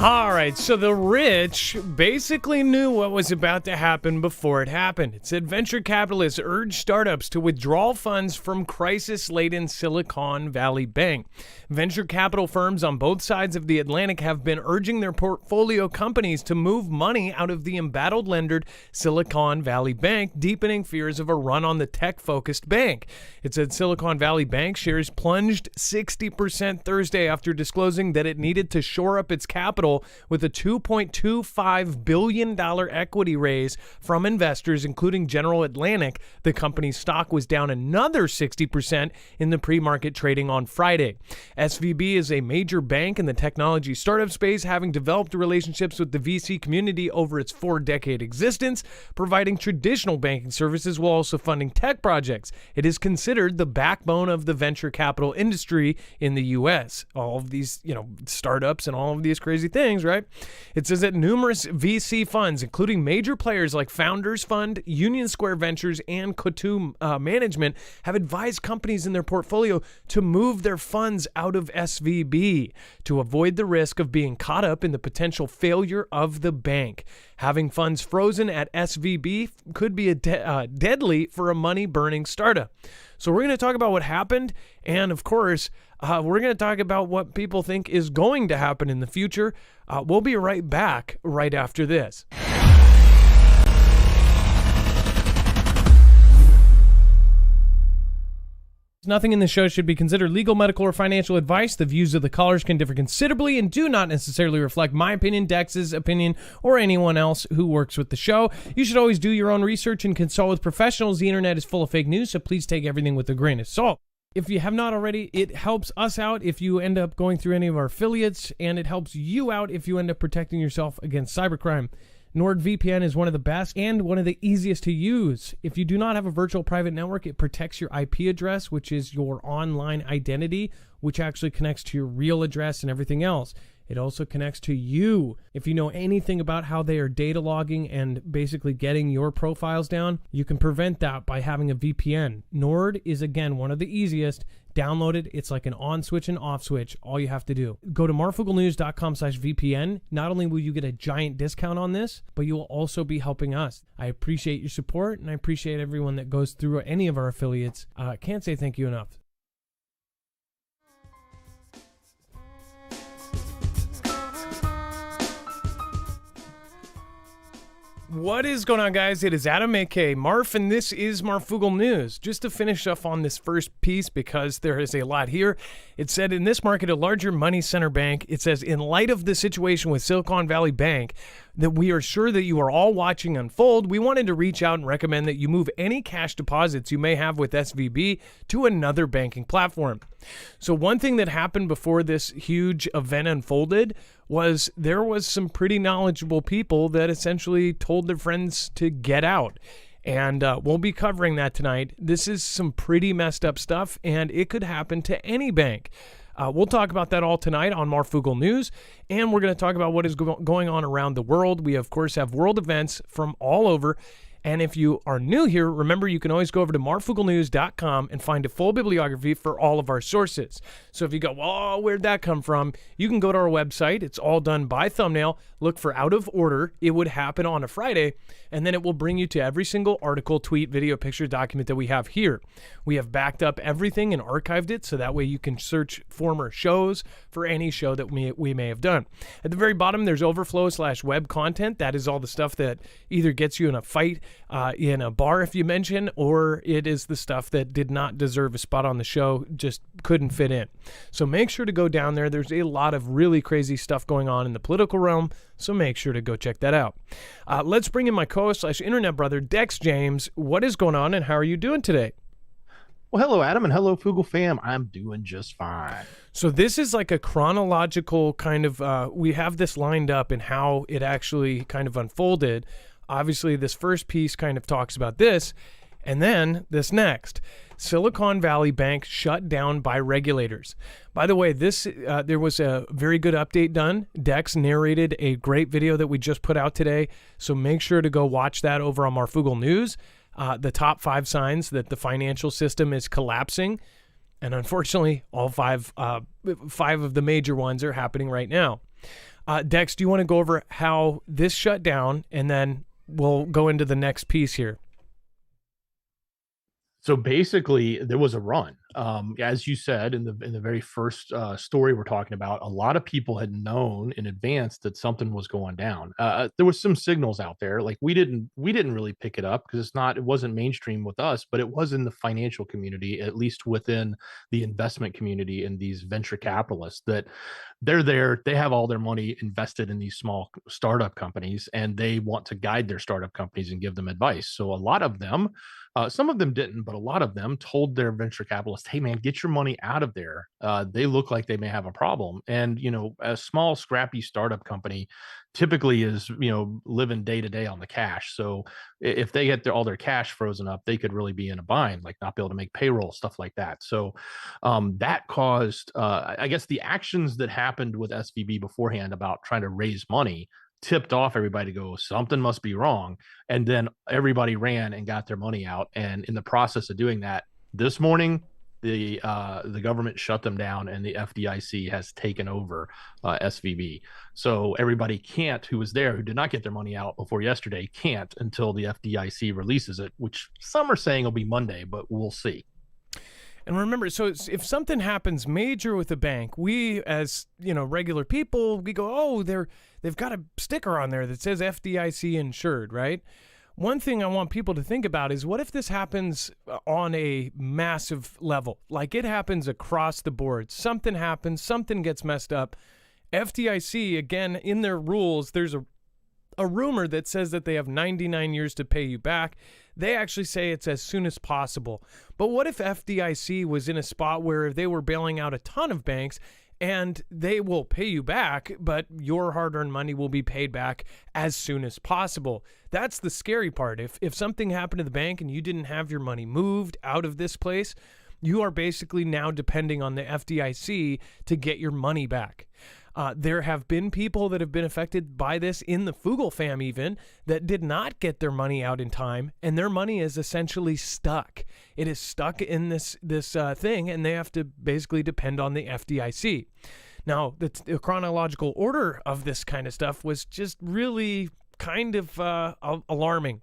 All right, so the rich basically knew what was about to happen before it happened. It said venture capitalists urged startups to withdraw funds from crisis-laden Silicon Valley Bank. Venture capital firms on both sides of the Atlantic have been urging their portfolio companies to move money out of the embattled lender Silicon Valley Bank, deepening fears of a run on the tech-focused bank. It said Silicon Valley Bank shares plunged 60% Thursday after disclosing that it needed to shore up its capital with a $2.25 billion equity raise from investors, including General Atlantic. The company's stock was down another 60% in the pre-market trading on Friday. SVB is a major bank in the technology startup space, having developed relationships with the VC community over its 4-decade existence, providing traditional banking services while also funding tech projects. It is considered the backbone of the venture capital industry in the U.S. All of these, startups and all of these crazy things, right? It says that numerous VC funds, including major players like Founders Fund, Union Square Ventures, and Cotum Management, have advised companies in their portfolio to move their funds out of SVB to avoid the risk of being caught up in the potential failure of the bank. Having funds frozen at SVB could be deadly for a money-burning startup. So we're going to talk about what happened, and of course, we're going to talk about what people think is going to happen in the future. We'll be right back right after this. Nothing in this show should be considered legal, medical, or financial advice. The views of the callers can differ considerably and do not necessarily reflect my opinion, Dex's opinion, or anyone else who works with the show. You should always do your own research and consult with professionals. The internet is full of fake news, so please take everything with a grain of salt. If you have not already, it helps us out if you end up going through any of our affiliates, and it helps you out if you end up protecting yourself against cybercrime. NordVPN is one of the best and one of the easiest to use. If you do not have a virtual private network, it protects your IP address, which is your online identity, which actually connects to your real address and everything else. It also connects to you. If you know anything about how they are data logging and basically getting your profiles down, you can prevent that by having a VPN. Nord is, again, one of the easiest. Download it. It's like an on switch and off switch. All you have to do. Go to marfooglenews.com/VPN. Not only will you get a giant discount on this, but you will also be helping us. I appreciate your support, and I appreciate everyone that goes through any of our affiliates. Can't say thank you enough. What is going on, guys? It is Adam, aka Marf, and this is Marfoogle News. Just to finish up on this first piece, because there is a lot here. It said, in this market, a larger money center bank, it says, in light of the situation with Silicon Valley Bank, that we are sure that you are all watching unfold, we wanted to reach out and recommend that you move any cash deposits you may have with SVB to another banking platform. So one thing that happened before this huge event unfolded was there was some pretty knowledgeable people that essentially told their friends to get out. And we'll be covering that tonight. This is some pretty messed up stuff, and it could happen to any bank. We'll talk about that all tonight on Marfoogle News, and we're going to talk about what is going on around the world. We, of course, have world events from all over. And if you are new here, remember you can always go over to marfooglenews.com and find a full bibliography for all of our sources. So if you go, well, where'd that come from? You can go to our website. It's all done by thumbnail. Look for out of order. It would happen on a Friday, and then it will bring you to every single article, tweet, video, picture, document that we have here. We have backed up everything and archived it, so that way you can search former shows for any show that we may have done. At the very bottom, there's overflow/web content. That is all the stuff that either gets you in a fight in a bar if you mention, or it is the stuff that did not deserve a spot on the show, just couldn't fit in. So make sure to go down there. There's a lot of really crazy stuff going on in the political realm, so make sure to go check that out. Let's bring in my co-host/internet brother, Dex James. What is going on, and how are you doing today? Well, hello, Adam, and hello, Foogle fam. I'm doing just fine. So this is like a chronological kind of, we have this lined up and how it actually kind of unfolded. Obviously, this first piece kind of talks about this, and then this next. Silicon Valley Bank shut down by regulators. By the way, there was a very good update done. Dex narrated a great video that we just put out today, so make sure to go watch that over on Marfoogle News. The top 5 signs that the financial system is collapsing, and unfortunately, all five of the major ones are happening right now. Dex, do you want to go over how this shut down, and then we'll go into the next piece here? So basically, there was a run. As you said in the very first story we're talking about, a lot of people had known in advance that something was going down. There was some signals out there, like we didn't really pick it up because it wasn't mainstream with us, but it was in the financial community, at least within the investment community and these venture capitalists that they're there. They have all their money invested in these small startup companies, and they want to guide their startup companies and give them advice. So a lot of them some of them didn't, but a lot of them told their venture capitalists, "Hey, man, get your money out of there. They look like they may have a problem." And a small, scrappy startup company typically is living day to day on the cash. So if they get all their cash frozen up, they could really be in a bind, like not be able to make payroll, stuff like that. So that caused, I guess, the actions that happened with SVB beforehand about trying to raise money tipped off everybody to go, something must be wrong. And then everybody ran and got their money out. And in the process of doing that, this morning, the government shut them down, and the FDIC has taken over SVB. So everybody can't, who was there, who did not get their money out before yesterday, can't until the FDIC releases it, which some are saying will be Monday, but we'll see. And remember, so if something happens major with a bank, we as regular people, we go, oh, they've got a sticker on there that says FDIC insured, right? One thing I want people to think about is, what if this happens on a massive level? Like, it happens across the board. Something happens, something gets messed up. FDIC, again, in their rules, there's a rumor that says that they have 99 years to pay you back. They actually say it's as soon as possible. But what if FDIC was in a spot where they were bailing out a ton of banks, and they will pay you back, but your hard-earned money will be paid back as soon as possible? That's the scary part. If something happened to the bank and you didn't have your money moved out of this place, you are basically now depending on the FDIC to get your money back. There have been people that have been affected by this in the Foogle fam even, that did not get their money out in time, and their money is essentially stuck. It is stuck in this thing, and they have to basically depend on the FDIC. Now, the chronological order of this kind of stuff was just really kind of alarming.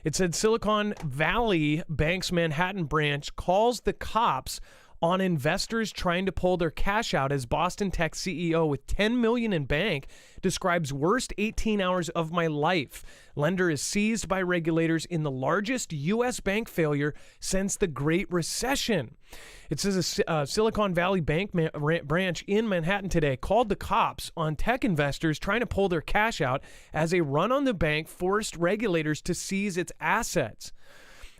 It said Silicon Valley Bank's Manhattan branch calls the cops on investors trying to pull their cash out, as Boston Tech CEO with $10 million in bank describes worst 18 hours of my life. Lender is seized by regulators in the largest U.S. bank failure since the Great Recession. It says a Silicon Valley Bank branch in Manhattan today called the cops on tech investors trying to pull their cash out, as a run on the bank forced regulators to seize its assets.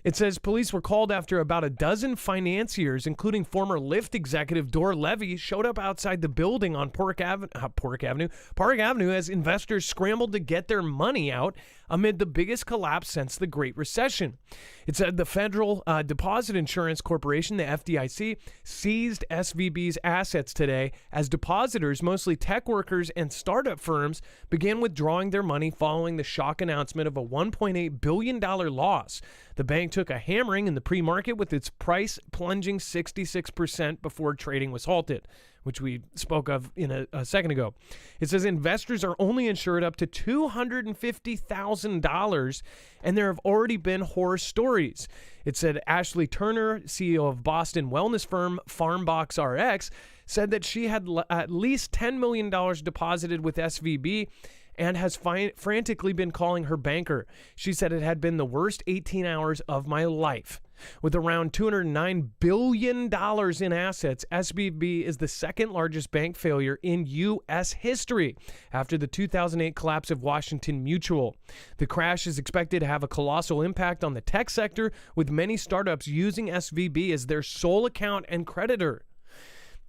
It says police were called after about a dozen financiers, including former Lyft executive Dor Levy, showed up outside the building on Park Avenue as investors scrambled to get their money out amid the biggest collapse since the Great Recession. It said the Federal Deposit Insurance Corporation, the FDIC, seized SVB's assets today as depositors, mostly tech workers and startup firms, began withdrawing their money following the shock announcement of a $1.8 billion loss. The bank took a hammering in the pre-market, with its price plunging 66% before trading was halted, which we spoke of in a second ago. It says investors are only insured up to $250,000, and there have already been horror stories. It said Ashley Turner, CEO of Boston wellness firm Farmbox RX, said that she had at least $10 million deposited with SVB and has frantically been calling her banker. She said it had been the worst 18 hours of my life. With around $209 billion in assets, SVB is the second largest bank failure in U.S. history after the 2008 collapse of Washington Mutual. The crash is expected to have a colossal impact on the tech sector, with many startups using SVB as their sole account and creditor.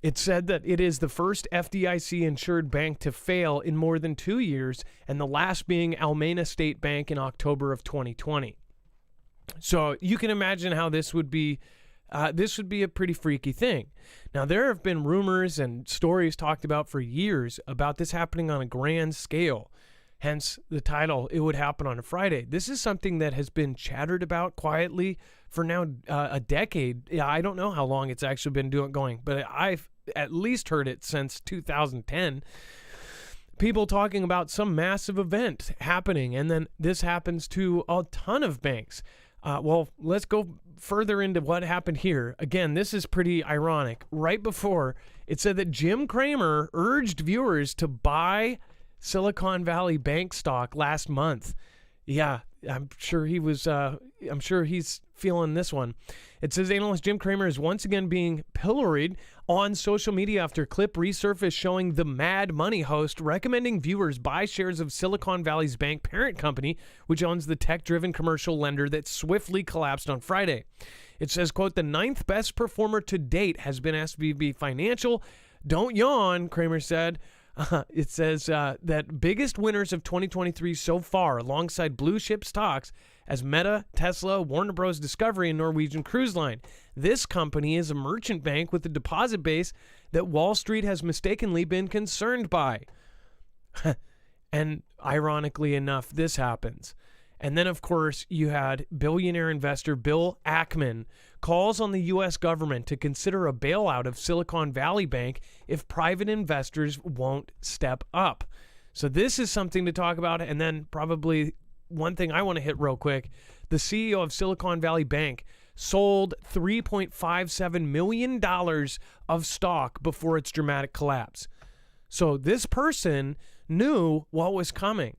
It said that it is the first FDIC-insured bank to fail in more than 2 years, and the last being Almena State Bank in October of 2020. So you can imagine how this would be a pretty freaky thing. Now, there have been rumors and stories talked about for years about this happening on a grand scale. Hence the title, It Would Happen on a Friday. This is something that has been chattered about quietly for now a decade. Yeah, I don't know how long it's actually been going, but I've at least heard it since 2010. people talking about some massive event happening, and then this happens to a ton of banks. Well, let's go further into what happened here. Again, this is pretty ironic. Right before, it said that Jim Cramer urged viewers to buy Silicon Valley Bank stock last month. Yeah, I'm sure he was. I'm sure he's feeling this one. It says analyst Jim Cramer is once again being pilloried on social media after a clip resurfaced showing the Mad Money host recommending viewers buy shares of Silicon Valley's bank parent company, which owns the tech-driven commercial lender that swiftly collapsed on Friday. It says, quote, the ninth best performer to date has been SVB Financial. Don't yawn, Cramer said. It says that biggest winners of 2023 so far, alongside blue chip stocks as Meta, Tesla, Warner Bros. Discovery, and Norwegian Cruise Line. This company is a merchant bank with a deposit base that Wall Street has mistakenly been concerned by. And ironically enough, this happens. And then, of course, you had billionaire investor Bill Ackman calls on the U.S. government to consider a bailout of Silicon Valley Bank if private investors won't step up. So this is something to talk about. And then probably one thing I want to hit real quick. The CEO of Silicon Valley Bank sold $3.57 million of stock before its dramatic collapse. So this person knew what was coming.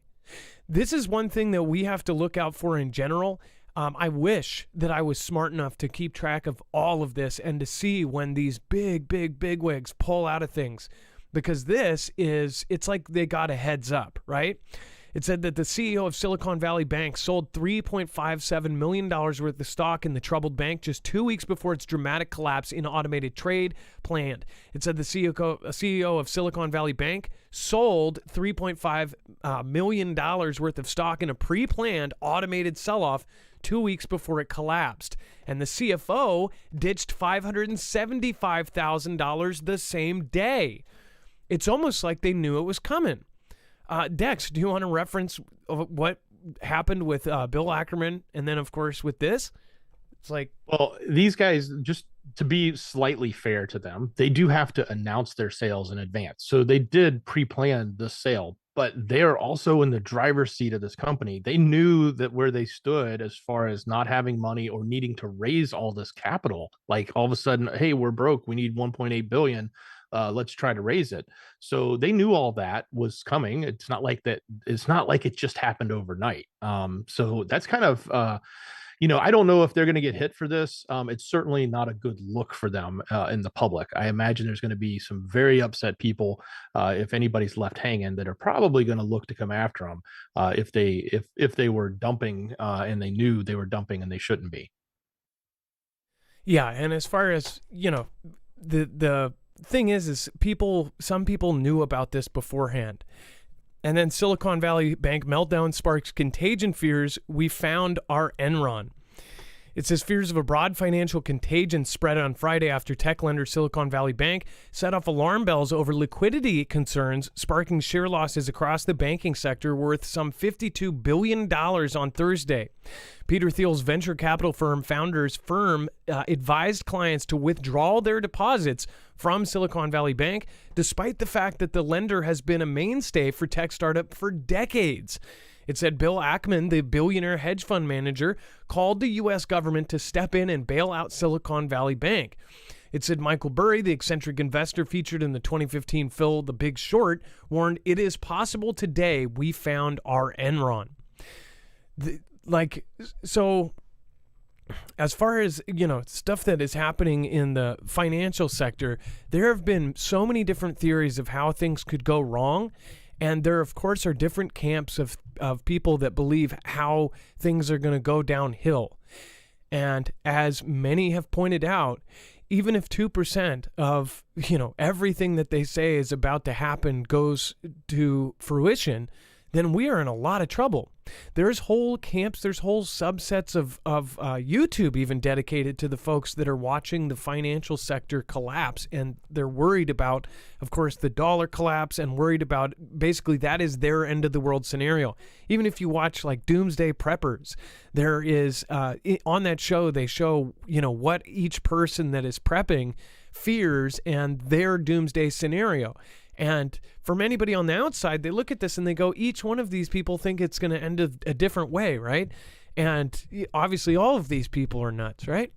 This is one thing that we have to look out for in general. I wish that I was smart enough to keep track of all of this and to see when these big wigs pull out of things, because it's like they got a heads up, right? It said that the CEO of Silicon Valley Bank sold $3.57 million worth of stock in the troubled bank just 2 weeks before its dramatic collapse in automated trade planned. It said the CEO of Silicon Valley Bank sold $3.5 million worth of stock in a pre-planned automated sell-off 2 weeks before it collapsed. And the CFO ditched $575,000 the same day. It's almost like they knew it was coming. Dex, do you want to reference what happened with Bill Ackerman? And then, of course, with this, it's like... Well, these guys, just to be slightly fair to them, they do have to announce their sales in advance. So they did pre-plan the sale, but they're also in the driver's seat of this company. They knew that where they stood as far as not having money or needing to raise all this capital. Like all of a sudden, hey, we're broke. We need 1.8 billion. Let's try to raise it. So they knew all that was coming. It's not like that. It's not like it just happened overnight. So that's kind of, I don't know if they're going to get hit for this. It's certainly not a good look for them in the public. I imagine there's going to be some very upset people, if anybody's left hanging, that are probably going to look to come after them if they were dumping and they knew they were dumping and they shouldn't be. Yeah, and as far as the thing is some people knew about this beforehand. And then Silicon Valley Bank meltdown sparks contagion fears. We found our Enron. It says fears of a broad financial contagion spread on Friday after tech lender Silicon Valley Bank set off alarm bells over liquidity concerns, sparking share losses across the banking sector worth some $52 billion on Thursday. Peter Thiel's venture capital firm advised clients to withdraw their deposits from Silicon Valley Bank, despite the fact that the lender has been a mainstay for tech startup for decades. It said Bill Ackman, the billionaire hedge fund manager, called the U.S. government to step in and bail out Silicon Valley Bank. It said Michael Burry, the eccentric investor featured in the 2015 film The Big Short, warned, "It is possible today we found our Enron." So as far as, stuff that is happening in the financial sector, there have been so many different theories of how things could go wrong. And there, of course, are different camps of people that believe how things are going to go downhill. And as many have pointed out, even if 2% of, everything that they say is about to happen goes to fruition, then we are in a lot of trouble. There's whole camps, there's whole subsets of YouTube even dedicated to the folks that are watching the financial sector collapse, and they're worried about, of course, the dollar collapse, and worried about basically that is their end of the world scenario. Even if you watch like Doomsday Preppers, there is on that show they show what each person that is prepping fears and their doomsday scenario. And from anybody on the outside, they look at this and they go, each one of these people think it's going to end a different way, right? And obviously all of these people are nuts, right?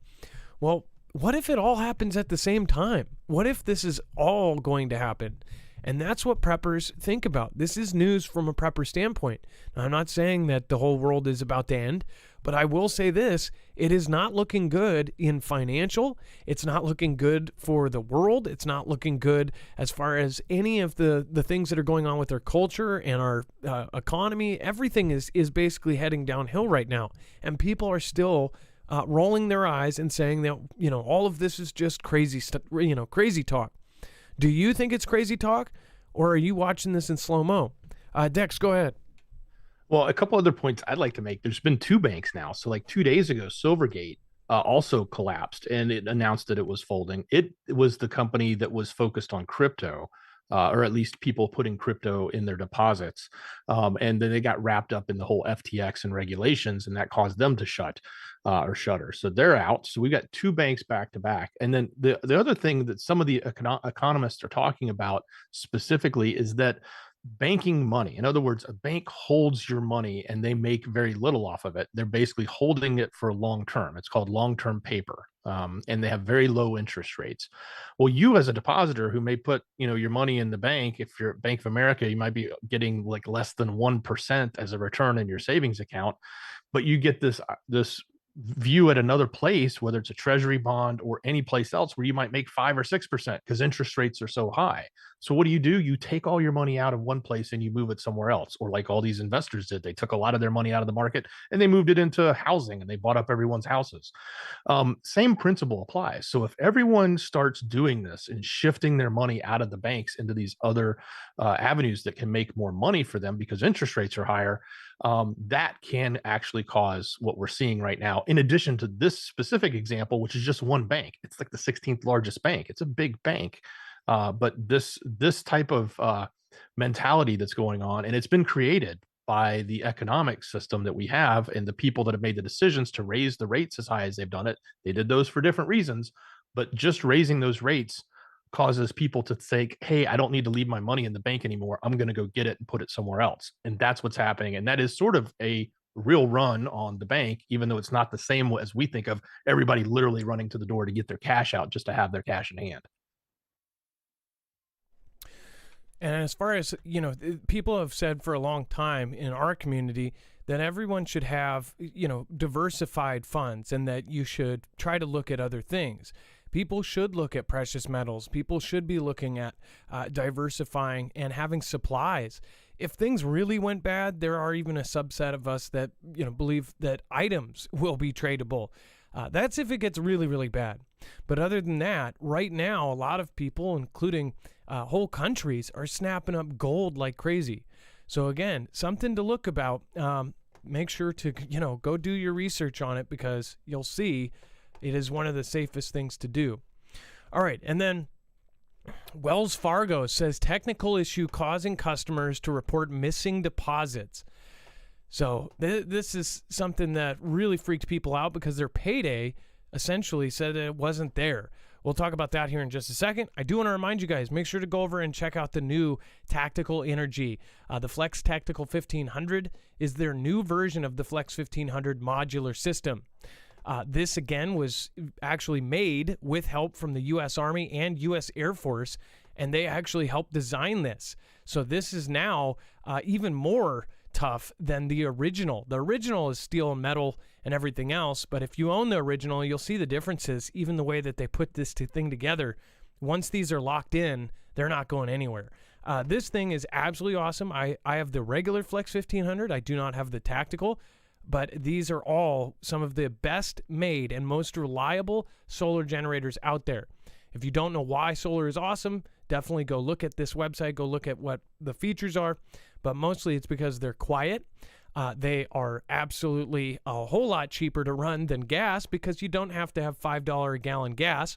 Well, what if it all happens at the same time? What if this is all going to happen? And that's what preppers think about. This is news from a prepper standpoint. Now, I'm not saying that the whole world is about to end, but I will say this: it is not looking good in financial. It's not looking good for the world. It's not looking good as far as any of the things that are going on with our culture and our economy. Everything is basically heading downhill right now. And people are still rolling their eyes and saying that, all of this is just crazy crazy talk. Do you think it's crazy talk, or are you watching this in slow-mo? Dex, go ahead. Well, a couple other points I'd like to make. There's been two banks now. So like 2 days ago, Silvergate also collapsed, and it announced that it was folding. It was the company that was focused on crypto, or at least people putting crypto in their deposits. And then they got wrapped up in the whole FTX and regulations, and that caused them to shut or shutter. So they're out. So we got two banks back to back. And then the other thing that some of the economists are talking about specifically is that banking money, in other words, a bank holds your money and they make very little off of it. They're basically holding it for long term. It's called long-term paper. And they have very low interest rates. Well, you as a depositor who may put, your money in the bank, if you're at Bank of America, you might be getting like less than 1% as a return in your savings account, but you get this view at another place, whether it's a treasury bond or any place else, where you might make 5 or 6% because interest rates are so high. So what do? You take all your money out of one place and you move it somewhere else. Or like all these investors did, they took a lot of their money out of the market and they moved it into housing and they bought up everyone's houses. Same principle applies. So if everyone starts doing this and shifting their money out of the banks into these other avenues that can make more money for them because interest rates are higher, that can actually cause what we're seeing right now. In addition to this specific example, which is just one bank, it's like the 16th largest bank. It's a big bank, but this type of mentality that's going on, and it's been created by the economic system that we have and the people that have made the decisions to raise the rates as high as they've done it. They did those for different reasons, but just raising those rates causes people to think, hey, I don't need to leave my money in the bank anymore. I'm going to go get it and put it somewhere else. And that's what's happening. And that is sort of a real run on the bank, even though it's not the same as we think of everybody literally running to the door to get their cash out just to have their cash in hand. And as far as, people have said for a long time in our community that everyone should have, diversified funds, and that you should try to look at other things. People should look at precious metals. People should be looking at diversifying and having supplies. If things really went bad, there are even a subset of us that, believe that items will be tradable. That's if it gets really, really bad. But other than that, right now, a lot of people, including whole countries, are snapping up gold like crazy. So again, something to look about. Make sure to, go do your research on it, because you'll see it is one of the safest things to do. All right, and then Wells Fargo says technical issue causing customers to report missing deposits. So this is something that really freaked people out, because their payday essentially said that it wasn't there. We'll talk about that here in just a second. I do want to remind you guys, make sure to go over and check out the new Tactical Energy. The Flex Tactical 1500 is their new version of the Flex 1500 modular system. This, again, was actually made with help from the U.S. Army and U.S. Air Force, and they actually helped design this. So this is now even more tough than the original. The original is steel and metal and everything else, but if you own the original, you'll see the differences, even the way that they put this thing together. Once these are locked in, they're not going anywhere. This thing is absolutely awesome. I have the regular Flex 1500. I do not have the tactical, but these are all some of the best made and most reliable solar generators out there. If you don't know why solar is awesome, definitely go look at this website, go look at what the features are, but mostly it's because they're quiet. They are absolutely a whole lot cheaper to run than gas, because you don't have to have $5 a gallon gas.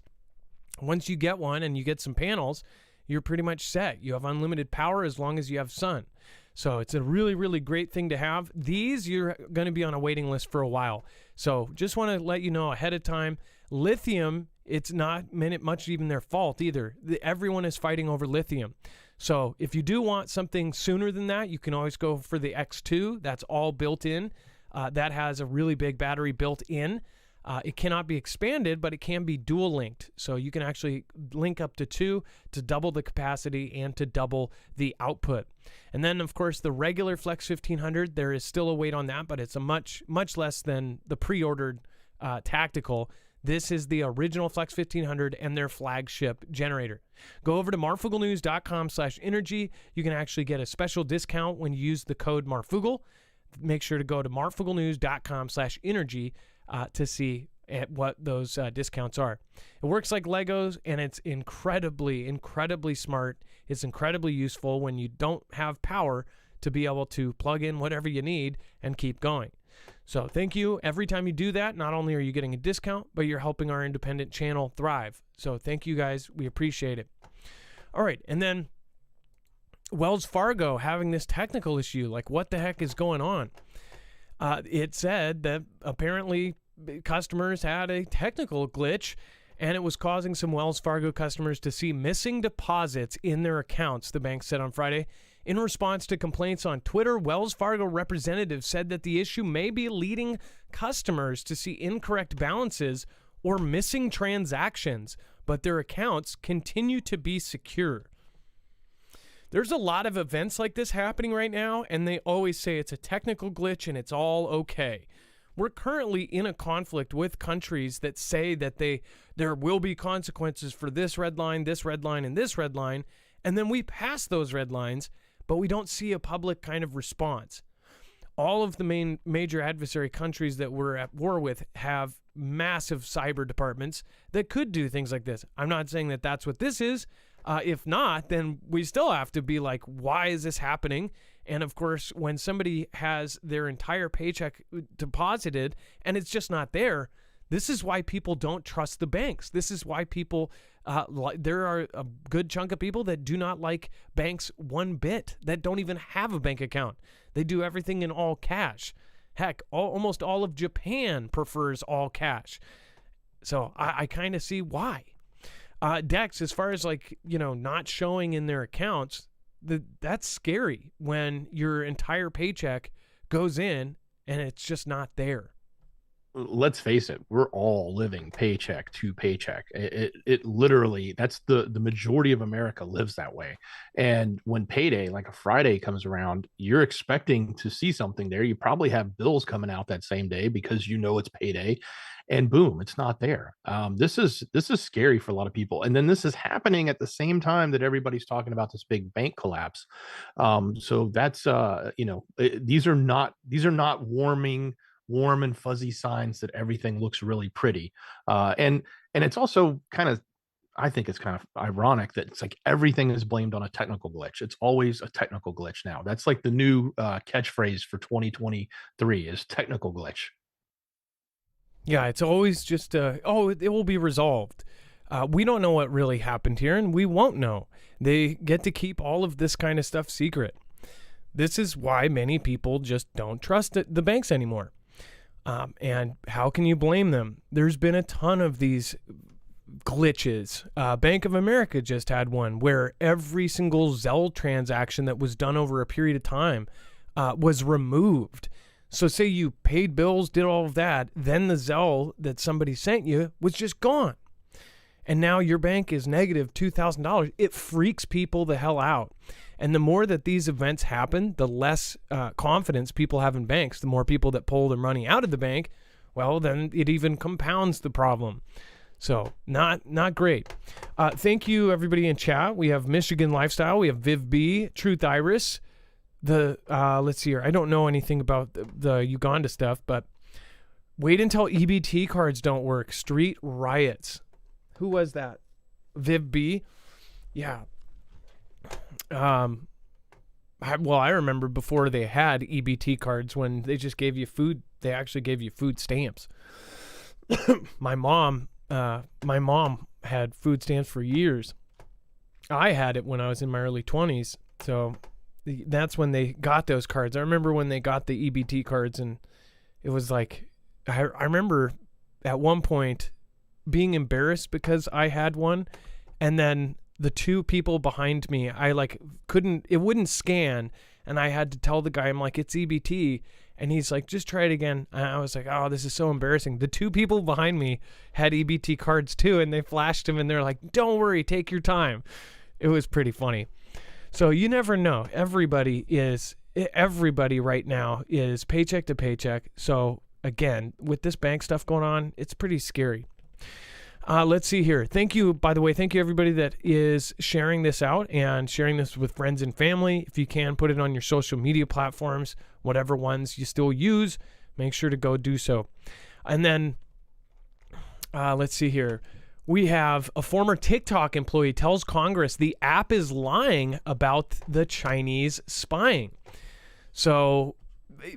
Once you get one and you get some panels, you're pretty much set. You have unlimited power as long as you have sun. So it's a really, really great thing to have. These, you're going to be on a waiting list for a while. So just want to let you know ahead of time. Lithium, it's not much even their fault either. Everyone is fighting over lithium. So if you do want something sooner than that, you can always go for the X2. That's all built in. That has a really big battery built in. It cannot be expanded, but it can be dual linked. So you can actually link up to 2 to double the capacity and to double the output. And then, of course, the regular Flex 1500, there is still a wait on that, but it's a much less than the pre-ordered tactical. This is the original Flex 1500 and their flagship generator. Go over to marfooglenews.com/energy. You can actually get a special discount when you use the code Marfoogle. Make sure to go to marfooglenews.com/energy to see what those discounts are. It works like Legos, and it's incredibly smart. It's incredibly useful when you don't have power to be able to plug in whatever you need and keep going. So thank you. Every time you do that, not only are you getting a discount, but you're helping our independent channel thrive. So thank you guys. We appreciate it. All right. And then Wells Fargo having this technical issue. Like, what the heck is going on? It said that apparently customers had a technical glitch, and it was causing some Wells Fargo customers to see missing deposits in their accounts, the bank said on Friday. In response to complaints on Twitter, Wells Fargo representatives said that the issue may be leading customers to see incorrect balances or missing transactions, but their accounts continue to be secure. There's a lot of events like this happening right now, and they always say it's a technical glitch and it's all okay. We're currently in a conflict with countries that say that there will be consequences for this red line, and this red line, and then we pass those red lines, but we don't see a public kind of response. All of the major adversary countries that we're at war with have massive cyber departments that could do things like this. I'm not saying that that's what this is. If not, then we still have to be like, why is this happening? And of course, when somebody has their entire paycheck deposited and it's just not there, this is why people don't trust the banks. This is why people, there are a good chunk of people that do not like banks one bit, that don't even have a bank account. They do everything in all cash. Heck, almost all of Japan prefers all cash. So I kind of see why. Dex, as far as not showing in their accounts, that's scary when your entire paycheck goes in and it's just not there. Let's face it, we're all living paycheck to paycheck. It literally, that's the majority of America lives that way. And when payday, like a Friday, comes around, you're expecting to see something there. You probably have bills coming out that same day because you know it's payday, and boom, it's not there. This is scary for a lot of people. And then this is happening at the same time that everybody's talking about this big bank collapse. So that's these are not warm and fuzzy signs that everything looks really pretty. And it's also I think it's kind of ironic that it's like everything is blamed on a technical glitch. It's always a technical glitch now. That's like the new catchphrase for 2023 is technical glitch. Yeah, it's always just, it will be resolved. We don't know what really happened here, and we won't know. They get to keep all of this kind of stuff secret. This is why many people just don't trust the banks anymore. And how can you blame them? There's been a ton of these glitches. Bank of America just had one where every single Zelle transaction that was done over a period of time was removed. So say you paid bills, did all of that, then the Zelle that somebody sent you was just gone. And now your bank is negative $2,000. It freaks people the hell out. And the more that these events happen, the less confidence people have in banks. The more people that pull their money out of the bank, well, then it even compounds the problem. So not great. Thank you, everybody in chat. We have Michigan Lifestyle. We have Viv B, Truth Iris. Let's see here. I don't know anything about the Uganda stuff, but wait until EBT cards don't work. Street riots. Who was that? Viv B? Yeah. I remember before they had EBT cards when they just gave you food. They actually gave you food stamps. My mom had food stamps for years. I had it when I was in my early 20s. So that's when they got those cards. I remember when they got the EBT cards, and it was like, I remember at one point being embarrassed because I had one, and then the two people behind me, I like it wouldn't scan, and I had to tell the guy, I'm like, it's EBT, and he's like, just try it again. And I was like, oh, this is so embarrassing. The two people behind me had EBT cards too, and they flashed them, and they're like, don't worry, take your time. It was pretty funny. So you never know. Everybody right now is paycheck to paycheck. So again, with this bank stuff going on, it's pretty scary. Let's see here. Thank you, by the way, thank you everybody that is sharing this out and sharing this with friends and family. If you can, put it on your social media platforms, whatever ones you still use, make sure to go do so. And then let's see here. We have a former TikTok employee tells Congress the app is lying about the Chinese spying. So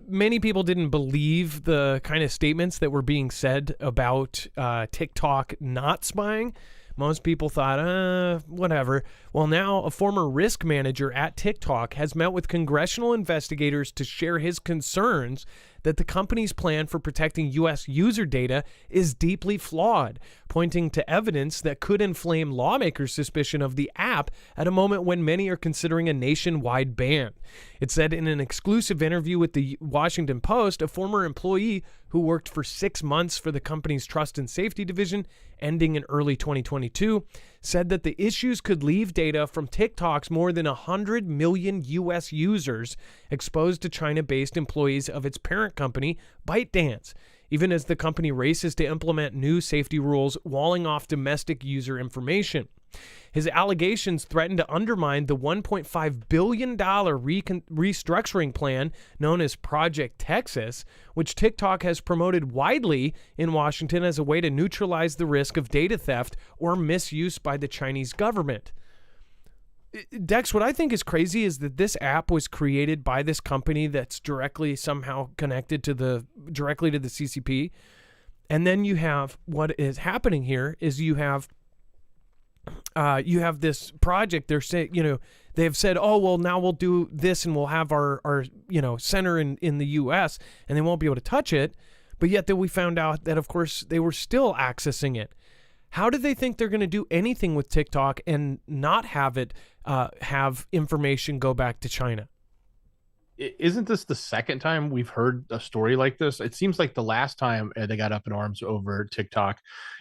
many people didn't believe the kind of statements that were being said about TikTok not spying. Most people thought, whatever. Well, now a former risk manager at TikTok has met with congressional investigators to share his concerns that the company's plan for protecting U.S. user data is deeply flawed, pointing to evidence that could inflame lawmakers' suspicion of the app at a moment when many are considering a nationwide ban. It said in an exclusive interview with the Washington Post, a former employee who worked for 6 months for the company's trust and safety division, ending in early 2022, said that the issues could leave data from TikTok's more than 100 million U.S. users exposed to China-based employees of its parent company, ByteDance, even as the company races to implement new safety rules walling off domestic user information. His allegations threaten to undermine the $1.5 billion restructuring plan known as Project Texas, which TikTok has promoted widely in Washington as a way to neutralize the risk of data theft or misuse by the Chinese government. Dex, what I think is crazy is that this app was created by this company that's directly somehow connected to directly to the CCP. And then you have what is happening here is you have this project. They're saying, they have said, oh, well, now we'll do this and we'll have our center in the U.S. and they won't be able to touch it. But yet then we found out that, of course, they were still accessing it. How do they think they're going to do anything with TikTok and not have it have information go back to China? Isn't this the second time we've heard a story like this? It seems like the last time they got up in arms over TikTok,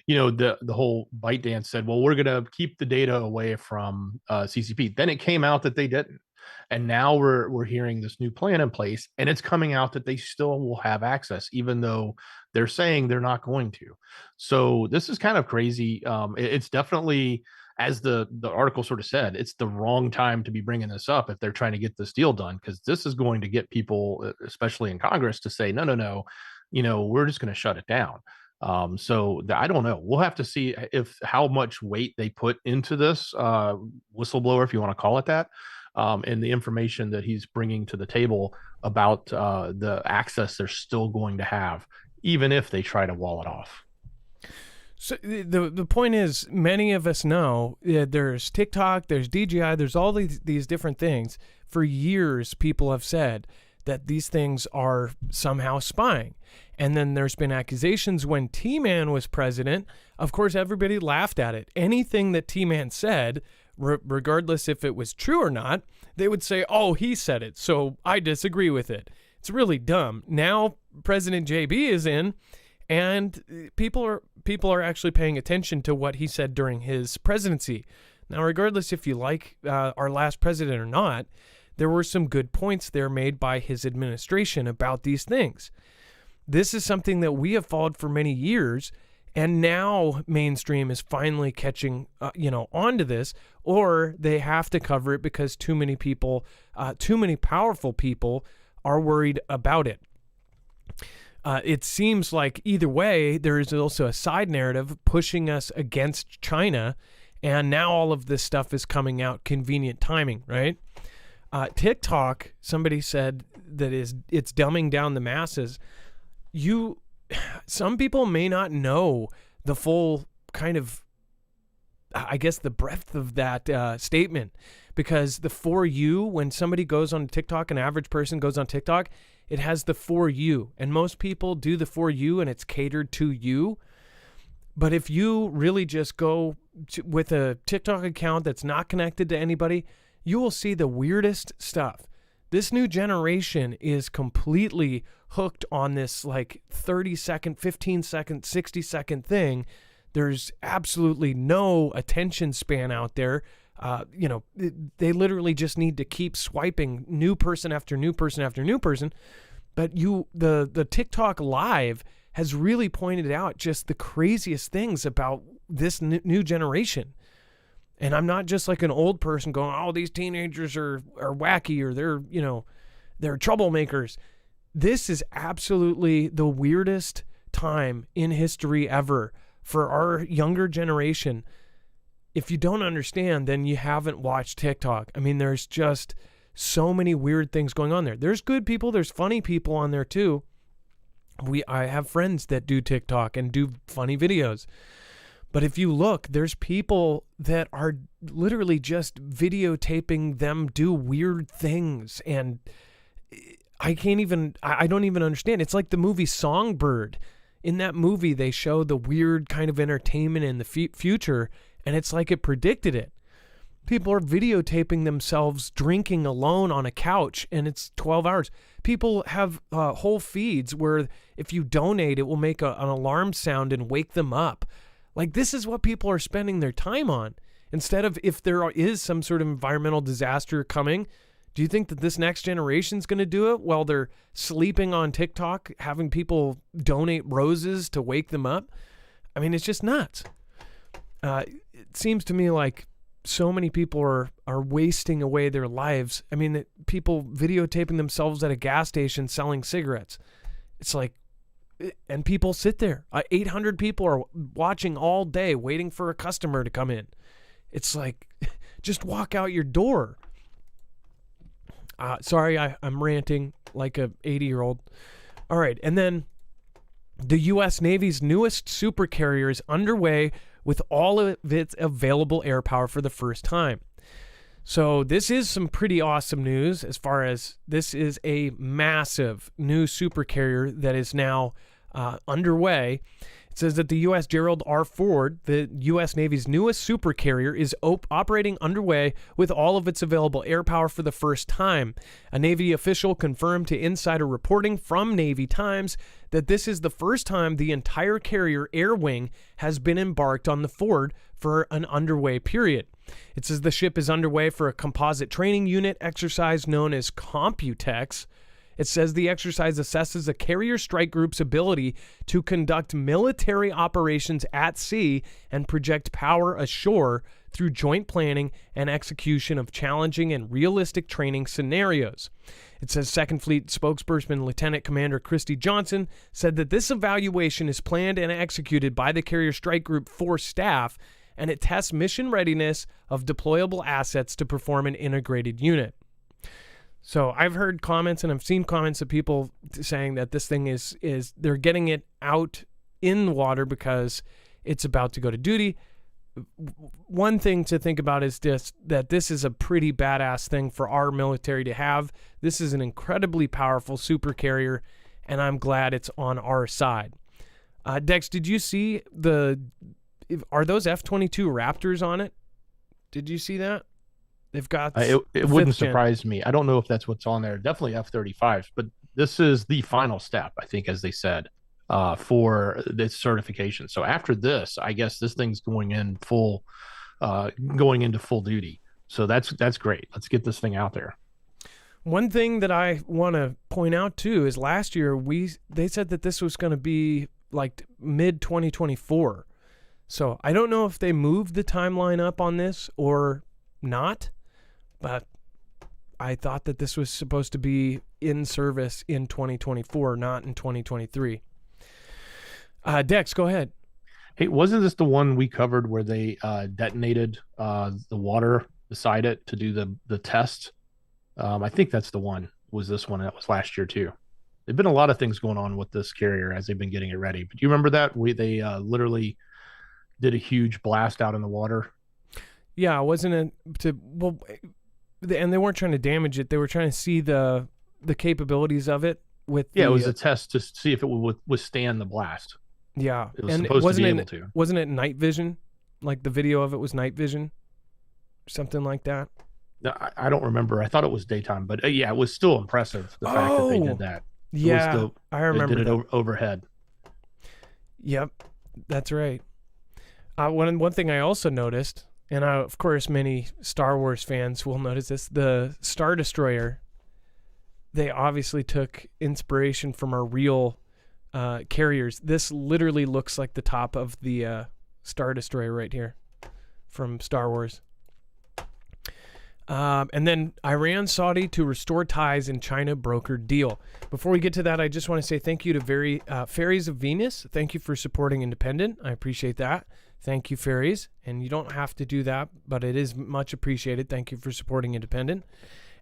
the whole ByteDance said, well, we're going to keep the data away from CCP. Then it came out that they didn't. And now we're hearing this new plan in place, and it's coming out that they still will have access, even though they're saying they're not going to. So this is kind of crazy. It's definitely, as the article sort of said, it's the wrong time to be bringing this up if they're trying to get this deal done, because this is going to get people, especially in Congress, to say, no, we're just going to shut it down. I don't know. We'll have to see how much weight they put into this whistleblower, if you want to call it that, and the information that he's bringing to the table about the access they're still going to have, even if they try to wall it off. So the point is, many of us know there's TikTok, there's DJI, there's all these different things. For years, people have said that these things are somehow spying. And then there's been accusations when T-Man was president. Of course, everybody laughed at it. Anything that T-Man said, regardless if it was true or not, they would say, oh, he said it, so I disagree with it. It's really dumb. Now President JB is in, and people are actually paying attention to what he said during his presidency. Now, regardless if you like our last president or not, there were some good points there made by his administration about these things. This is something that we have followed for many years, and now mainstream is finally catching, onto this, or they have to cover it because too many people, too many powerful people are worried about it. It seems like either way, there is also a side narrative pushing us against China, and now all of this stuff is coming out. Convenient timing, right? TikTok, somebody said that it's dumbing down the masses. Some people may not know the full kind of, I guess, the breadth of that statement, because the For You, when somebody goes on TikTok, an average person goes on TikTok, it has the For You, and most people do the For You and it's catered to you. But if you really just go with a TikTok account that's not connected to anybody, you will see the weirdest stuff. This new generation is completely hooked on this like 30-second, 15-second, 60-second thing. There's absolutely no attention span out there. They literally just need to keep swiping new person after new person after new person. But the TikTok live has really pointed out just the craziest things about this new generation. And I'm not just like an old person going, oh, these teenagers are wacky or they're troublemakers. This is absolutely the weirdest time in history ever for our younger generation. If you don't understand, then you haven't watched TikTok. I mean, there's just so many weird things going on there. There's good people. There's funny people on there too. I have friends that do TikTok and do funny videos. But if you look, there's people that are literally just videotaping them do weird things. And I don't even understand. It's like the movie Songbird. In that movie, they show the weird kind of entertainment in the future, and it's like it predicted it. People are videotaping themselves drinking alone on a couch, and it's 12 hours. People have whole feeds where if you donate, it will make an alarm sound and wake them up. Like, this is what people are spending their time on. Instead of, if there is some sort of environmental disaster coming, do you think that this next generation's going to do it while they're sleeping on TikTok, having people donate roses to wake them up? I mean, it's just nuts. It seems to me like so many people are wasting away their lives. I mean, people videotaping themselves at a gas station selling cigarettes. It's like, and people sit there. 800 people are watching all day waiting for a customer to come in. It's like, just walk out your door. Sorry, I'm ranting like a 80-year-old. All right, and then the U.S. Navy's newest supercarrier is underway with all of its available air power for the first time. So this is some pretty awesome news as far as this is a massive new supercarrier that is now underway. It says that the U.S. Gerald R. Ford, the U.S. Navy's newest supercarrier, is operating underway with all of its available air power for the first time. A Navy official confirmed to insider reporting from Navy Times that this is the first time the entire carrier air wing has been embarked on the Ford for an underway period. It says the ship is underway for a composite training unit exercise known as Computex. It says the exercise assesses a carrier strike group's ability to conduct military operations at sea and project power ashore through joint planning and execution of challenging and realistic training scenarios. It says Second Fleet spokesperson Lieutenant Commander Christy Johnson said that this evaluation is planned and executed by the Carrier Strike Group 4 staff, and it tests mission readiness of deployable assets to perform an integrated unit. So I've heard comments and I've seen comments of people saying that this thing is they're getting it out in the water because it's about to go to duty. One thing to think about is that this is a pretty badass thing for our military to have. This is an incredibly powerful supercarrier, and I'm glad it's on our side. Dex, did you see are those F-22 Raptors on it? Did you see that? They've got it wouldn't surprise me. I don't know if that's what's on there. Definitely F-35s, but this is the final step, I think, as they said, for this certification. So after this, I guess this thing's going into full duty. So that's great. Let's get this thing out there. One thing that I want to point out too is last year they said that this was going to be like mid 2024. So I don't know if they moved the timeline up on this or not. But I thought that this was supposed to be in service in 2024, not in 2023. Dex, go ahead. Hey, wasn't this the one we covered where they detonated the water beside it to do the test? I think that's the one. Was this one? That was last year too. There've been a lot of things going on with this carrier as they've been getting it ready. But do you remember that they literally did a huge blast out in the water? Yeah, wasn't it and they weren't trying to damage it. They were trying to see the capabilities of it with. Yeah, it was a test to see if it would withstand the blast. Yeah, It was and supposed to be able to. wasn't it night vision? Like the video of it was night vision, something like that. No, I don't remember. I thought it was daytime, but yeah, it was still impressive the fact that they did Oh, that. It was yeah, the I They did remember it that. overhead. Yep, that's right. One thing I also noticed, and of course many Star Wars fans will notice this: the Star Destroyer. They obviously took inspiration from our real carriers. This literally looks like the top of the Star Destroyer right here from Star Wars. And then Iran Saudi to restore ties in China brokered deal. Before we get to that, I just want to say thank you to Fairies of Venus. Thank you for supporting Independent. I appreciate that. Thank you, Fairies. And you don't have to do that, but it is much appreciated. Thank you for supporting Independent.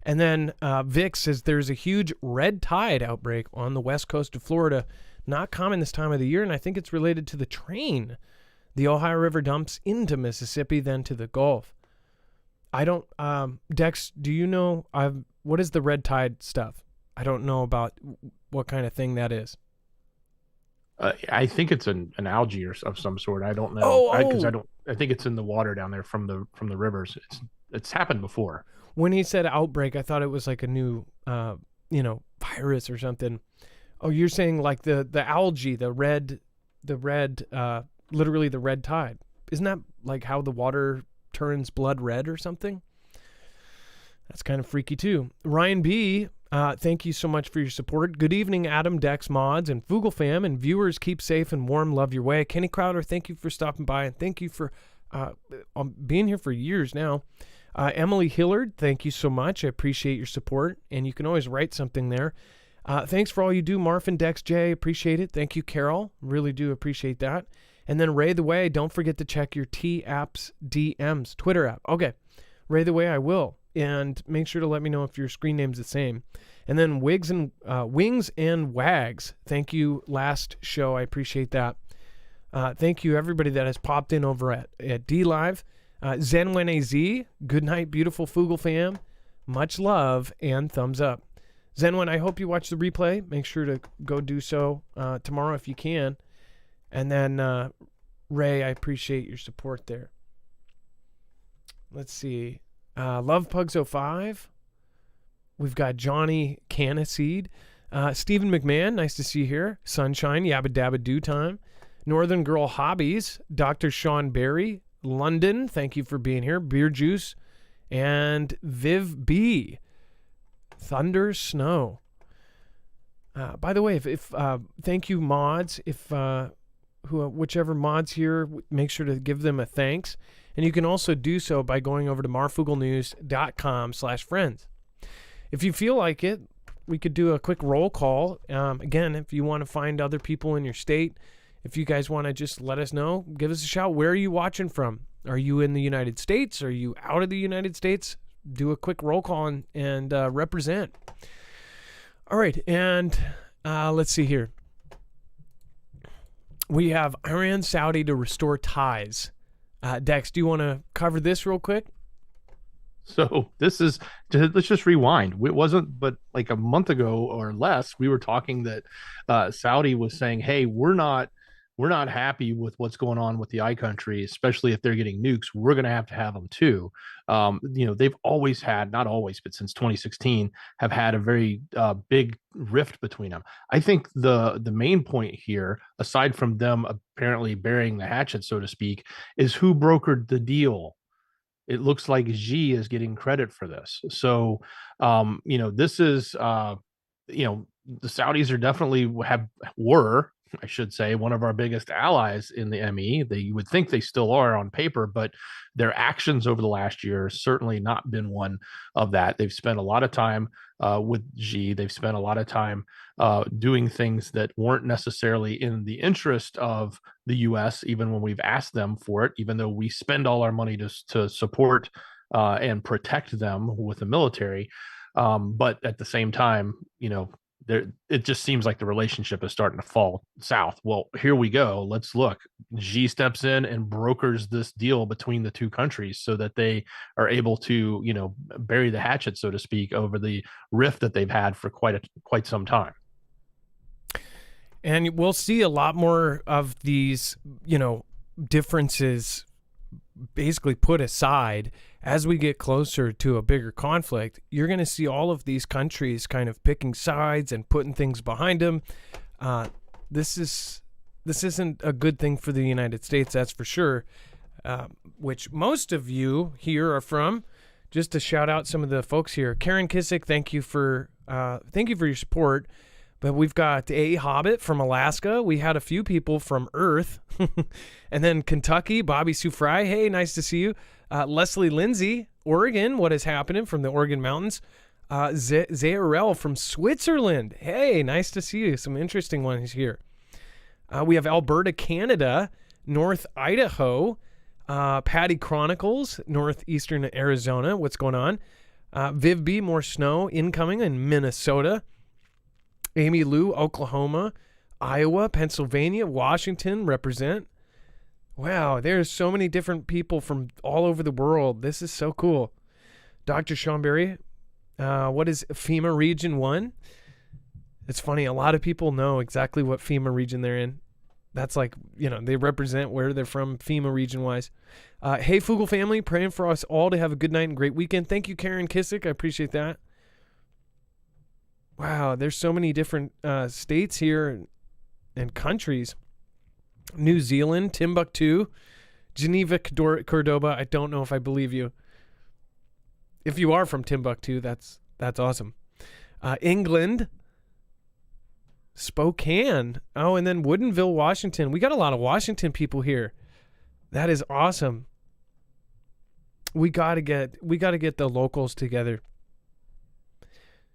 And then Vic says there's a huge red tide outbreak on the west coast of Florida. Not common this time of the year, and I think it's related to the train. The Ohio River dumps into Mississippi, then to the Gulf. I don't, Dex, do you know, what is the red tide stuff? I don't know about what kind of thing that is. I think it's an algae or of some sort. I don't know because Oh, I think it's in the water down there from the rivers. It's happened before. when he said outbreak, I thought it was like a new, virus or something. Oh, you're saying like the algae, literally the red tide. Isn't that like how the water turns blood red or something? That's kind of freaky too. Ryan B, thank you so much for your support. Good evening, Adam, Dex, Mods, and Foogle fam, and viewers. Keep safe and warm. Love your way. Kenny Crowder, thank you for stopping by, and thank you for being here for years now. Emily Hillard, thank you so much. I appreciate your support, and you can always write something there. Thanks for all you do, Marfin, Dex, J. Appreciate it. Thank you, Carol. Really do appreciate that. And then Ray the Way, don't forget to check your T-Apps DMs, Twitter app. Okay, Ray the Way, I will. And make sure to let me know if your screen name's the same. And then Wings and Wags, thank you last show. I appreciate that. Thank you, everybody that has popped in over at D-Live. Zenwen AZ, good night, beautiful Foogle fam. Much love and thumbs up. Zenwen, I hope you watch the replay. Make sure to go do so tomorrow if you can. And then Ray, I appreciate your support there. Let's see. Love Pugs05. We've got Johnny Caniseed. Stephen McMahon, nice to see you here. Sunshine, Yabba Dabba Do Time. Northern Girl Hobbies. Dr. Sean Berry. London, thank you for being here. Beer Juice. And Viv B. Thunder Snow. By the way, if thank you mods. If whichever mods here, make sure to give them a thanks. And you can also do so by going over to marfooglenews.com/friends. If you feel like it, we could do a quick roll call. Again, if you want to find other people in your state, if you guys want to just let us know, give us a shout. Where are you watching from? Are you in the United States? Are you out of the United States? Do a quick roll call and represent. All right, and let's see here. We have Iran Saudi to restore ties. Dex, do you want to cover this real quick? So let's just rewind. It wasn't, but like a month ago or less, we were talking that Saudi was saying, "Hey, we're not happy with what's going on with the I country, especially if they're getting nukes. We're going to have them too." They've always had, not always, but since 2016, have had a very big rift between them. I think the main point here, aside from them apparently burying the hatchet, so to speak, is who brokered the deal. It looks like Xi is getting credit for this. So, this is, the Saudis are definitely were, I should say, one of our biggest allies in the ME. You would think they still are on paper, but their actions over the last year has certainly not been one of that. They've spent a lot of time with Xi. They've spent a lot of time doing things that weren't necessarily in the interest of the U.S., even when we've asked them for it, even though we spend all our money to support and protect them with the military. But at the same time, it just seems like the relationship is starting to fall south. Well, here we go. Let's look. Xi steps in and brokers this deal between the two countries so that they are able to, bury the hatchet, so to speak, over the rift that they've had for quite some time. And we'll see a lot more of these, differences basically put aside as we get closer to a bigger conflict. You're going to see all of these countries kind of picking sides and putting things behind them. This isn't a good thing for the United States, that's for sure, which most of you here are from. Just to shout out some of the folks here. Karen Kissick, thank you for your support. But we've got A Hobbit from Alaska. We had a few people from Earth. And then Kentucky, Bobby Sue Fry. Hey, nice to see you. Leslie Lindsay, Oregon. What is happening from the Oregon Mountains? Zairel from Switzerland. Hey, nice to see you. Some interesting ones here. We have Alberta, Canada. North Idaho. Patty Chronicles, northeastern Arizona. What's going on? Viv B, more snow incoming in Minnesota. Amy Lou, Oklahoma. Iowa, Pennsylvania, Washington, represent. Wow, there's so many different people from all over the world. This is so cool. Dr. Seanberry, what is FEMA Region 1? It's funny, a lot of people know exactly what FEMA region they're in. That's like, they represent where they're from FEMA region-wise. Hey, Foogle family, praying for us all to have a good night and great weekend. Thank you, Karen Kissick. I appreciate that. Wow, there's so many different states here and countries. New Zealand, Timbuktu, Geneva, Cordoba. I don't know if I believe you. If you are from Timbuktu, that's awesome. England, Spokane. Oh, and then Woodinville, Washington. We got a lot of Washington people here. That is awesome. We gotta get the locals together.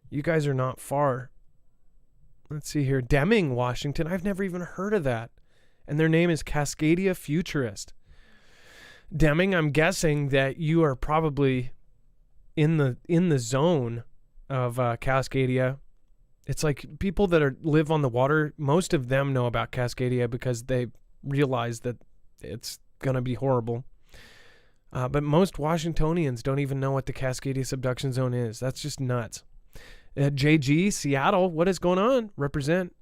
You guys are not far. Let's see here. Deming, Washington. I've never even heard of that. And their name is Cascadia Futurist. Deming, I'm guessing that you are probably in the zone of Cascadia. It's like people that live on the water, most of them know about Cascadia because they realize that it's going to be horrible. But most Washingtonians don't even know what the Cascadia subduction zone is. That's just nuts. JG, Seattle, what is going on? Represent.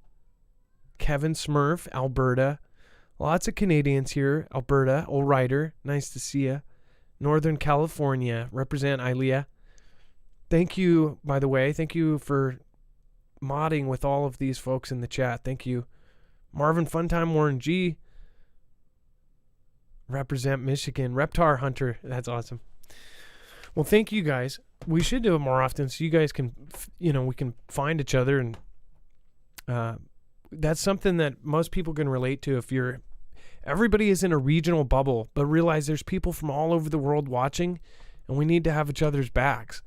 Kevin Smurf, Alberta. Lots of Canadians here. Alberta, O'Rider, nice to see you. Northern California, represent Ilea. Thank you, by the way. Thank you for modding with all of these folks in the chat. Thank you. Marvin Funtime, Warren G. Represent Michigan. Reptar Hunter. That's awesome. Well, thank you guys. We should do it more often so you guys can, we can find each other. And that's something that most people can relate to. Everybody is in a regional bubble, but realize there's people from all over the world watching, and we need to have each other's backs.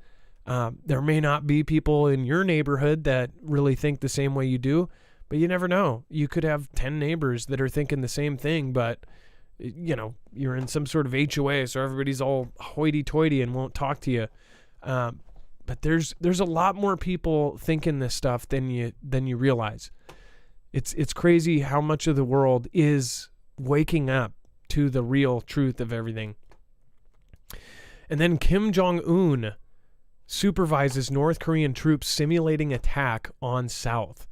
There may not be people in your neighborhood that really think the same way you do, but you never know. You could have 10 neighbors that are thinking the same thing, but you're in some sort of HOA, so everybody's all hoity-toity and won't talk to you. But there's a lot more people thinking this stuff than you realize. It's crazy how much of the world is waking up to the real truth of everything. And then Kim Jong-un supervises North Korean troops simulating attack on South.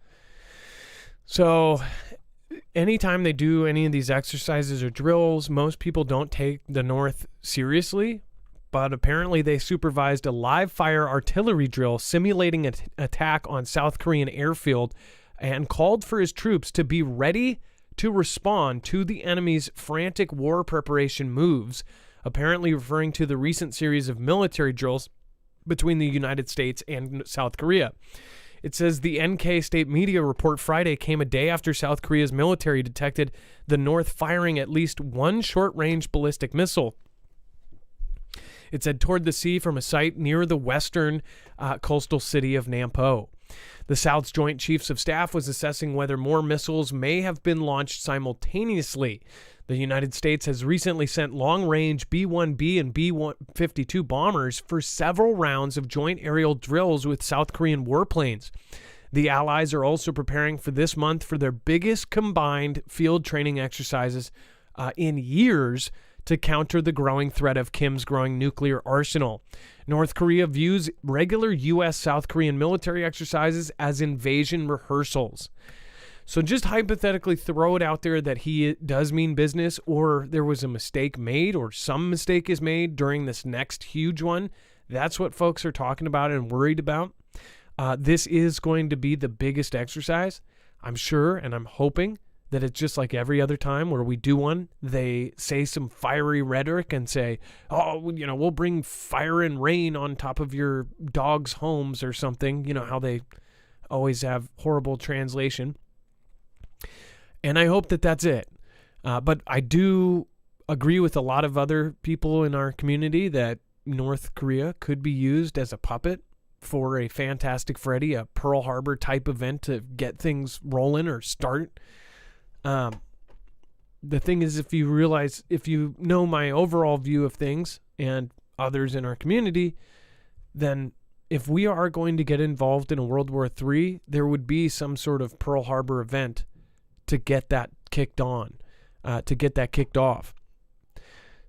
So anytime they do any of these exercises or drills, most people don't take the North seriously, but apparently they supervised a live fire artillery drill simulating an attack on South Korean airfield and called for his troops to be ready to respond to the enemy's frantic war preparation moves, apparently referring to the recent series of military drills between the United States and South Korea. It says the NK state media report Friday came a day after South Korea's military detected the North firing at least one short-range ballistic missile. It said toward the sea from a site near the western coastal city of Nampo. The South's Joint Chiefs of Staff was assessing whether more missiles may have been launched simultaneously. The United States has recently sent long-range B-1B and B-52 bombers for several rounds of joint aerial drills with South Korean warplanes. The Allies are also preparing for this month for their biggest combined field training exercises in years to counter the growing threat of Kim's growing nuclear arsenal. North Korea views regular U.S.-South Korean military exercises as invasion rehearsals. So just hypothetically throw it out there that he does mean business, or there was a mistake made, or some mistake is made during this next huge one. That's what folks are talking about and worried about. This is going to be the biggest exercise, I'm sure, and I'm hoping that it's just like every other time where we do one, they say some fiery rhetoric and say, oh, we'll bring fire and rain on top of your dog's homes or something. You know how they always have horrible translation. And I hope that that's it. But I do agree with a lot of other people in our community that North Korea could be used as a puppet for a Fantastic Freddy, a Pearl Harbor type event to get things rolling or start. The thing is, if you know my overall view of things and others in our community, then if we are going to get involved in a World War III, there would be some sort of Pearl Harbor event to get that kicked off.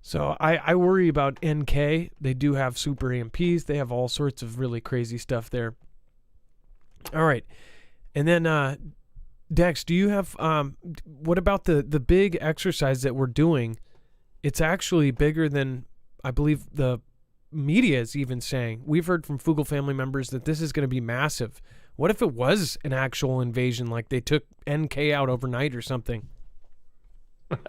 So I worry about NK. They do have super EMPs. They have all sorts of really crazy stuff there. All right. And then, Dex, do you have, what about the big exercise that we're doing? It's actually bigger than I believe the media is even saying. We've heard from Foogle family members that this is going to be massive. What if it was an actual invasion, like they took NK out overnight or something?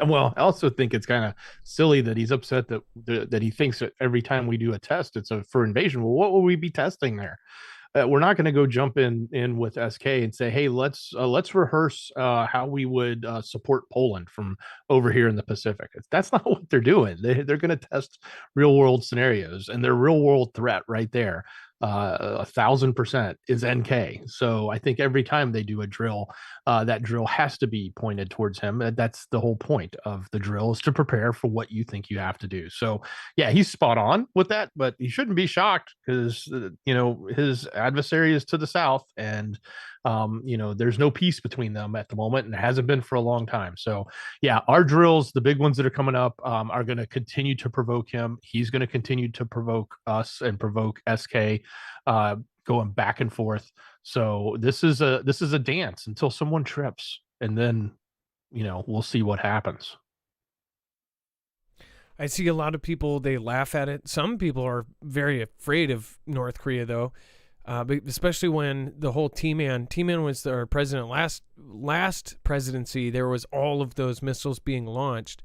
Well, I also think it's kind of silly that he's upset that he thinks that every time we do a test, it's for invasion. Well, what will we be testing there? We're not going to go jump in with SK and say, hey, let's rehearse how we would support Poland from over here in the Pacific. That's not what they're doing. They're going to test real world scenarios, and their real world threat right there, 1,000% is NK. So I think every time they do a drill, that drill has to be pointed towards him. That's the whole point of the drill, is to prepare for what you think you have to do. So yeah, he's spot on with that, but he shouldn't be shocked because his adversary is to the south, and there's no peace between them at the moment, and it hasn't been for a long time. So yeah, our drills, the big ones that are coming up, are going to continue to provoke him. He's going to continue to provoke us and provoke SK, going back and forth. So this is a dance until someone trips, and then we'll see what happens. I see a lot of people, they laugh at it. Some people are very afraid of North Korea, though, especially when the whole T-Man was our president last presidency. There was all of those missiles being launched.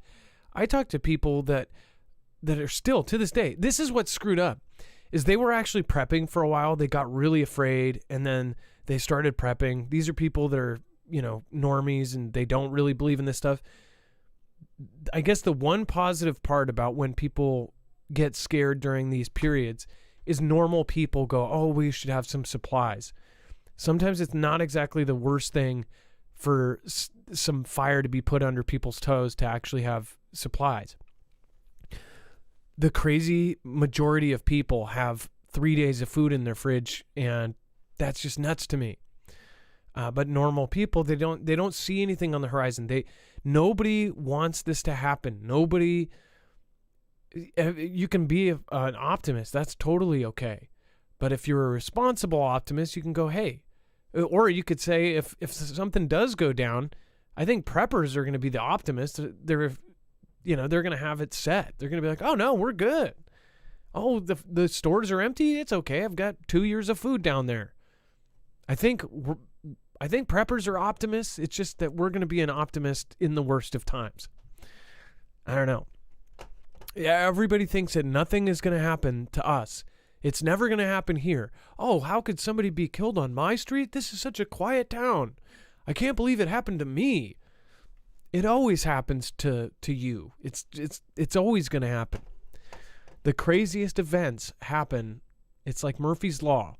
I talked to people that are still, to this day, this is what screwed up, is they were actually prepping for a while. They got really afraid, and then they started prepping. These are people that are, normies, and they don't really believe in this stuff. I guess the one positive part about when people get scared during these periods is normal people go, oh, we should have some supplies. Sometimes it's not exactly the worst thing for some fire to be put under people's toes to actually have supplies. The crazy majority of people have 3 days of food in their fridge, and that's just nuts to me. But normal people, they don't see anything on the horizon. Nobody wants this to happen. Nobody. You can be an optimist. That's totally okay. But if you're a responsible optimist, you can go, hey, or you could say if something does go down, I think preppers are going to be the optimists. They're going to have it set. They're going to be like, oh no, we're good. Oh, the stores are empty. It's okay. I've got 2 years of food down there. I think preppers are optimists. It's just that we're going to be an optimist in the worst of times. I don't know. Yeah, everybody thinks that nothing is going to happen to us. It's never going to happen here. Oh, how could somebody be killed on my street? This is such a quiet town. I can't believe it happened to me. It always happens to you. It's always going to happen. The craziest events happen. It's like Murphy's Law.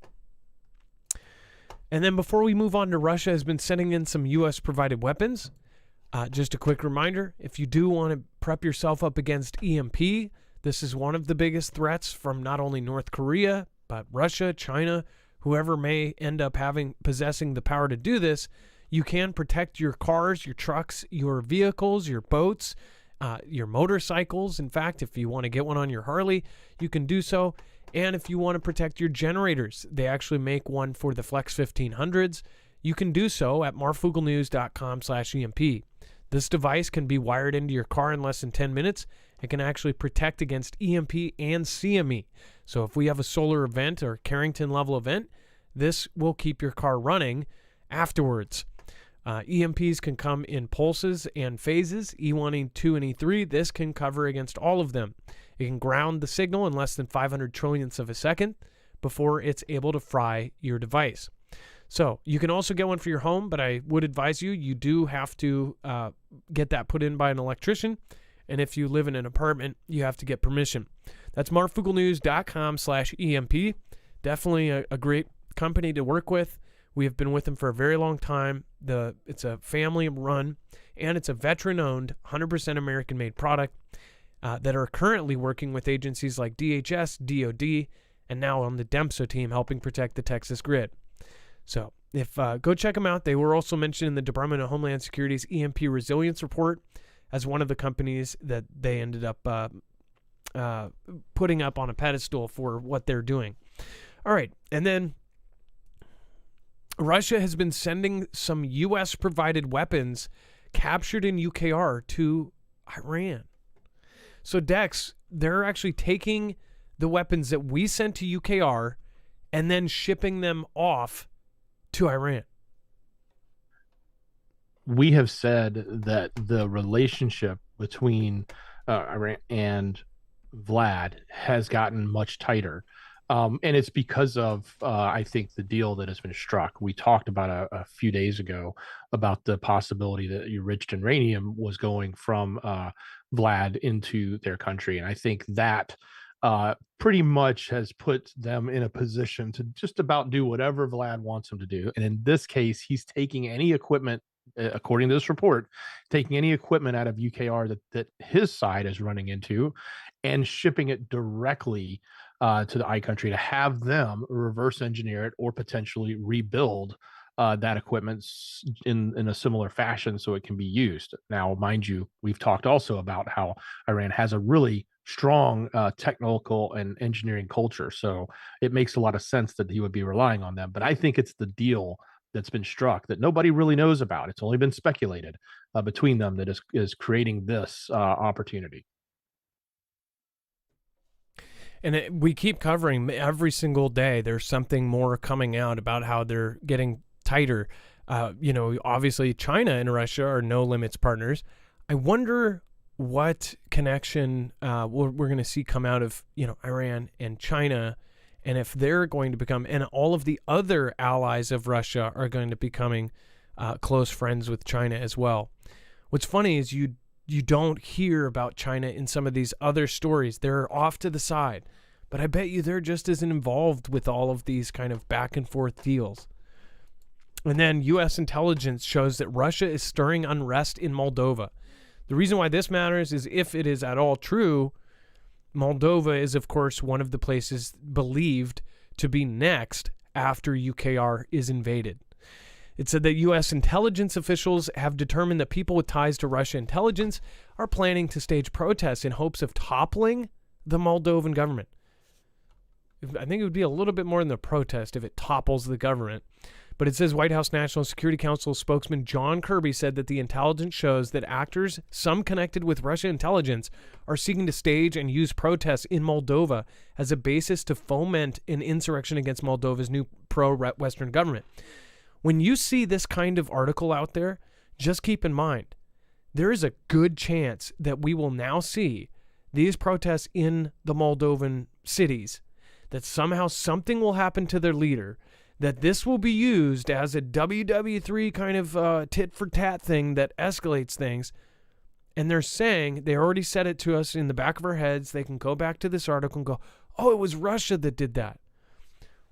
And then before we move on to Russia has been sending in some U.S.-provided weapons. Just a quick reminder, if you do want to prep yourself up against EMP, this is one of the biggest threats from not only North Korea, but Russia, China, whoever may end up possessing the power to do this. You can protect your cars, your trucks, your vehicles, your boats, your motorcycles. In fact, if you want to get one on your Harley, you can do so. And if you want to protect your generators, they actually make one for the Flex 1500s. you can do so at marfooglenews.com/EMP. This device can be wired into your car in less than 10 minutes. It can actually protect against EMP and CME. So if we have a solar event or Carrington level event, this will keep your car running afterwards. EMPs can come in pulses and phases, E1, E2, and E3. This can cover against all of them. It can ground the signal in less than 500 trillionths of a second before it's able to fry your device. So you can also get one for your home, but I would advise you do have to get that put in by an electrician. And if you live in an apartment, you have to get permission. That's marfooglenews.com/EMP. Definitely a great company to work with. We have been with them for a very long time. It's a family run, and it's a veteran-owned, 100% American-made product that are currently working with agencies like DHS, DOD, and now on the DEMSO team helping protect the Texas grid. So go check them out. They were also mentioned in the Department of Homeland Security's EMP Resilience Report as one of the companies that they ended up putting up on a pedestal for what they're doing. All right, and then Russia has been sending some U.S.-provided weapons captured in UKR to Iran. So, Dex, they're actually taking the weapons that we sent to UKR and then shipping them off to Iran. We have said that the relationship between Iran and Vlad has gotten much tighter. And it's because of, I think, the deal that has been struck. We talked about a few days ago about the possibility that enriched uranium was going from Vlad into their country. And I think that pretty much has put them in a position to just about do whatever Vlad wants them to do. And in this case, he's taking any equipment, according to this report, taking any equipment out of UKR that his side is running into and shipping it directly to the I country to have them reverse engineer it or potentially rebuild that equipment in a similar fashion so it can be used. Now, mind you, we've talked also about how Iran has a really strong technical and engineering culture. So it makes a lot of sense that he would be relying on them. But I think it's the deal that's been struck that nobody really knows about. It's only been speculated between them that is creating this opportunity. And we keep covering every single day. There's something more coming out about how they're getting tighter. Obviously China and Russia are no limits partners. I wonder what connection we're going to see come out of, Iran and China, and if they're going to become, and all of the other allies of Russia are going to be becoming close friends with China as well. What's funny is you don't hear about China in some of these other stories. They're off to the side. But I bet you they're just as involved with all of these kind of back and forth deals. And then U.S. intelligence shows that Russia is stirring unrest in Moldova. The reason why this matters is if it is at all true, Moldova is, of course, one of the places believed to be next after UKR is invaded. It said that U.S. intelligence officials have determined that people with ties to Russia intelligence are planning to stage protests in hopes of toppling the Moldovan government. I think it would be a little bit more than a protest if it topples the government. But it says White House National Security Council spokesman John Kirby said that the intelligence shows that actors, some connected with Russia intelligence, are seeking to stage and use protests in Moldova as a basis to foment an insurrection against Moldova's new pro-Western government. When you see this kind of article out there, just keep in mind, there is a good chance that we will now see these protests in the Moldovan cities, that somehow something will happen to their leader, that this will be used as a WW3 kind of tit-for-tat thing that escalates things. And they're saying, they already said it to us in the back of our heads, they can go back to this article and go, oh, it was Russia that did that.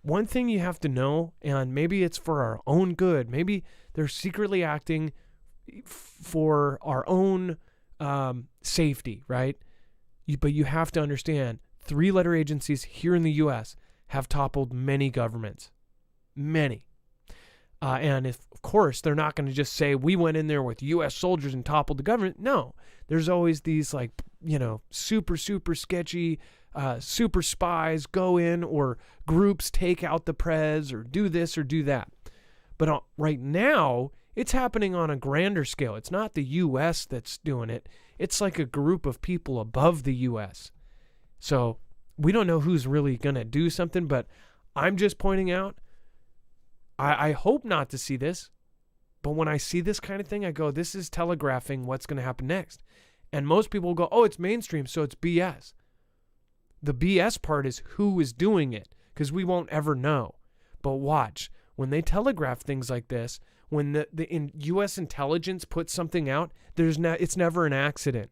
One thing you have to know, and maybe it's for our own good, maybe they're secretly acting for our own safety, right? But you have to understand, 3-letter agencies here in the U.S. have toppled many governments. Many. And of course, they're not going to just say, we went in there with U.S. soldiers and toppled the government. No, there's always these super, super sketchy super spies go in, or groups take out the prez or do this or do that. But right now, it's happening on a grander scale. It's not the U.S. that's doing it. It's like a group of people above the U.S. So we don't know who's really going to do something, but I'm just pointing out, I hope not to see this, but when I see this kind of thing, I go, this is telegraphing what's going to happen next. And most people will go, oh, it's mainstream, so it's BS. The BS part is who is doing it, because we won't ever know. But watch, when they telegraph things like this, when the U.S. intelligence puts something out, it's never an accident.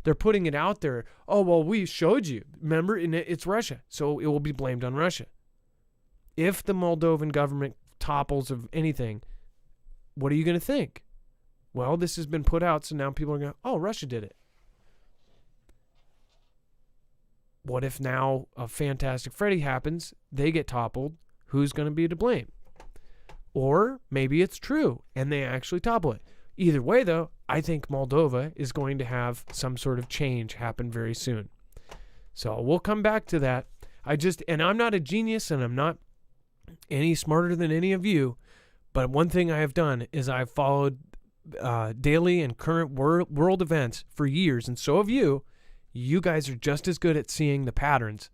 They're putting it out there. Oh, well, we showed you. Remember, and it's Russia, so it will be blamed on Russia. If the Moldovan government topples of anything, what are you going to think? Well, this has been put out, so now people are going, oh, Russia did it. What if now a Fantastic Freddy happens, they get toppled, who's going to be to blame? Or maybe it's true, and they actually topple it. Either way, though, I think Moldova is going to have some sort of change happen very soon. So we'll come back to that. And I'm not a genius, and I'm not any smarter than any of you, but one thing I have done is I've followed daily and current world events for years, and so have you. You guys are just as good at seeing the patterns.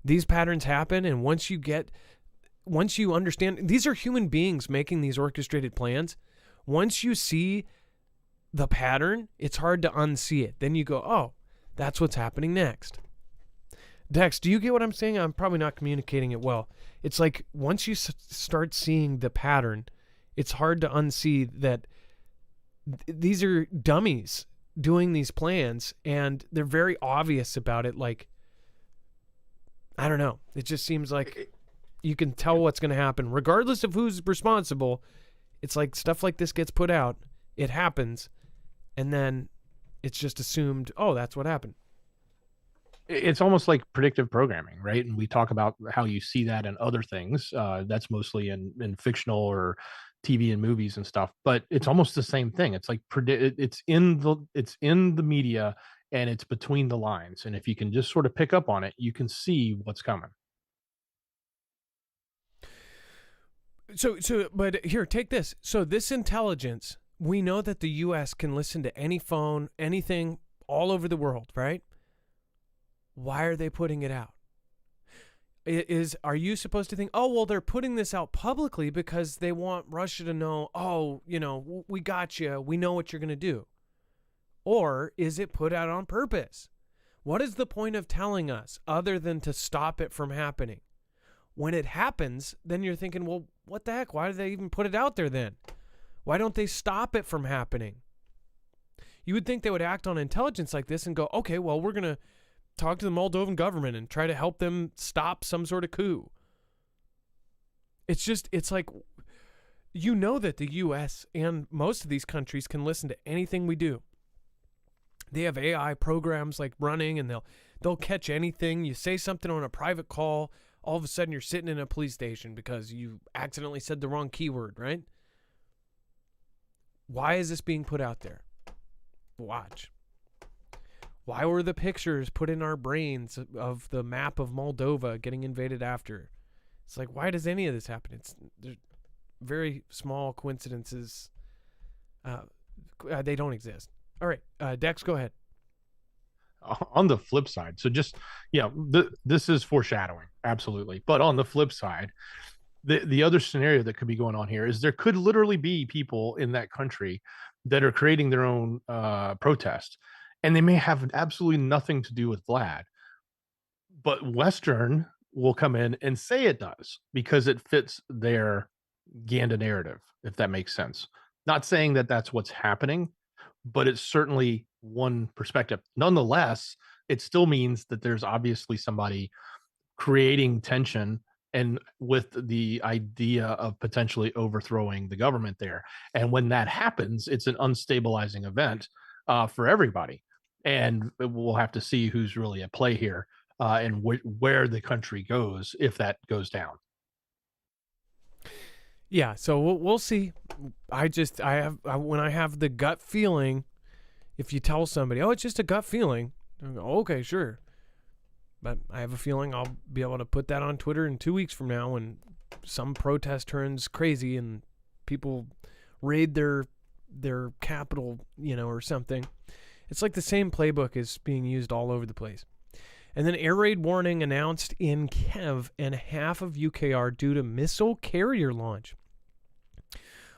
These patterns happen, and once you understand, these are human beings making these orchestrated plans. Once you see the pattern, it's hard to unsee it. Then you go, oh, that's what's happening next. Dex, do you get what I'm saying? I'm probably not communicating it well. It's like once you start seeing the pattern, it's hard to unsee that these are dummies doing these plans, and they're very obvious about it. Like, I don't know. It just seems like you can tell what's going to happen. Regardless of who's responsible, it's like stuff like this gets put out, it happens, and then it's just assumed, oh, that's what happened. It's almost like predictive programming, right? And we talk about how you see that in other things. That's mostly in fictional or TV and movies and stuff, but it's almost the same thing. It's like it's in the media, and it's between the lines. And if you can just sort of pick up on it, you can see what's coming. But here, take this. So this intelligence, we know that the U.S. can listen to any phone, anything all over the world, right? Why are they putting it out? Are you supposed to think, oh, well, they're putting this out publicly because they want Russia to know, oh, we got you. We know what you're going to do. Or is it put out on purpose? What is the point of telling us other than to stop it from happening? When it happens, then you're thinking, well, what the heck? Why do they even put it out there then? Why don't they stop it from happening? You would think they would act on intelligence like this and go, okay, well, we're going to talk to the Moldovan government and try to help them stop some sort of coup. It's like, that the U.S. and most of these countries can listen to anything we do. They have AI programs like running, and they'll catch anything. You say something on a private call, all of a sudden you're sitting in a police station because you accidentally said the wrong keyword, right? Why is this being put out there? Watch. Why were the pictures put in our brains of the map of Moldova getting invaded after? It's like, why does any of this happen? There's very small coincidences. They don't exist. All right, Dex, go ahead. On the flip side, so just, this is foreshadowing, absolutely. But on the flip side, the other scenario that could be going on here is there could literally be people in that country that are creating their own protest. And they may have absolutely nothing to do with Vlad, but Western will come in and say it does because it fits their Ganda narrative, if that makes sense. Not saying that that's what's happening, but it's certainly one perspective. Nonetheless, it still means that there's obviously somebody creating tension and with the idea of potentially overthrowing the government there. And when that happens, it's an unstabilizing event for everybody. And we'll have to see who's really at play here and where the country goes if that goes down. Yeah, so we'll see. When I have the gut feeling, if you tell somebody, oh, it's just a gut feeling, I go, okay, sure. But I have a feeling I'll be able to put that on Twitter in 2 weeks from now when some protest turns crazy and people raid their capital, or something. It's like the same playbook is being used all over the place. And then air raid warning announced in Kiev and half of UKR due to missile carrier launch.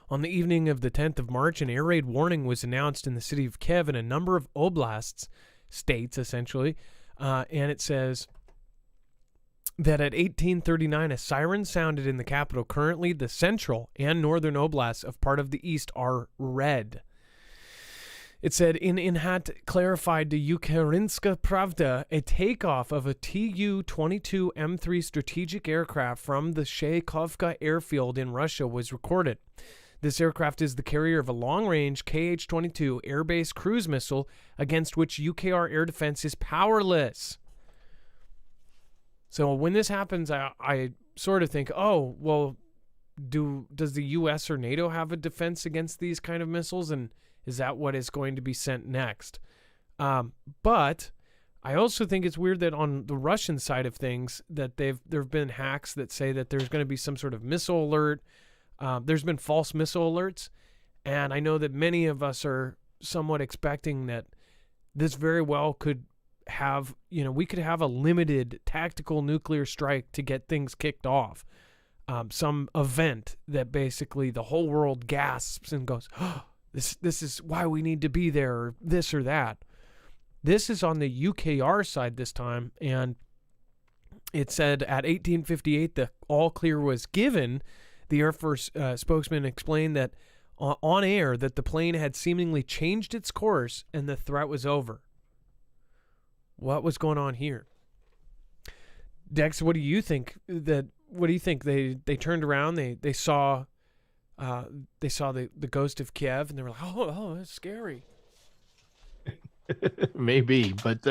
On the evening of the 10th of March, an air raid warning was announced in the city of Kiev and a number of oblasts, states essentially, and it says that at 18:39 a siren sounded in the capital. Currently, the central and northern oblasts of part of the east are red. It said in Inhat clarified to Ukrainska Pravda a takeoff of a Tu-22 M3 strategic aircraft from the Shaykovka airfield in Russia was recorded. This aircraft is the carrier of a long-range Kh-22 air-based cruise missile against which UKR air defense is powerless. So when this happens, I sort of think, oh, well, does the U.S. or NATO have a defense against these kind of missiles, and is that what is going to be sent next? But I also think it's weird that on the Russian side of things, that there have been hacks that say that there's going to be some sort of missile alert. There's been false missile alerts, and I know that many of us are somewhat expecting that this very well could have, we could have a limited tactical nuclear strike to get things kicked off. Some event that basically the whole world gasps and goes, oh, this is why we need to be there, or this or that. This is on the UKR side this time, and it said at 18:58 the all clear was given. The Air Force spokesman explained that on air that the plane had seemingly changed its course and the threat was over. What was going on here? Dex, what do you think? They turned around, they saw the ghost of Kiev, and they were like, oh, that's scary. Maybe, but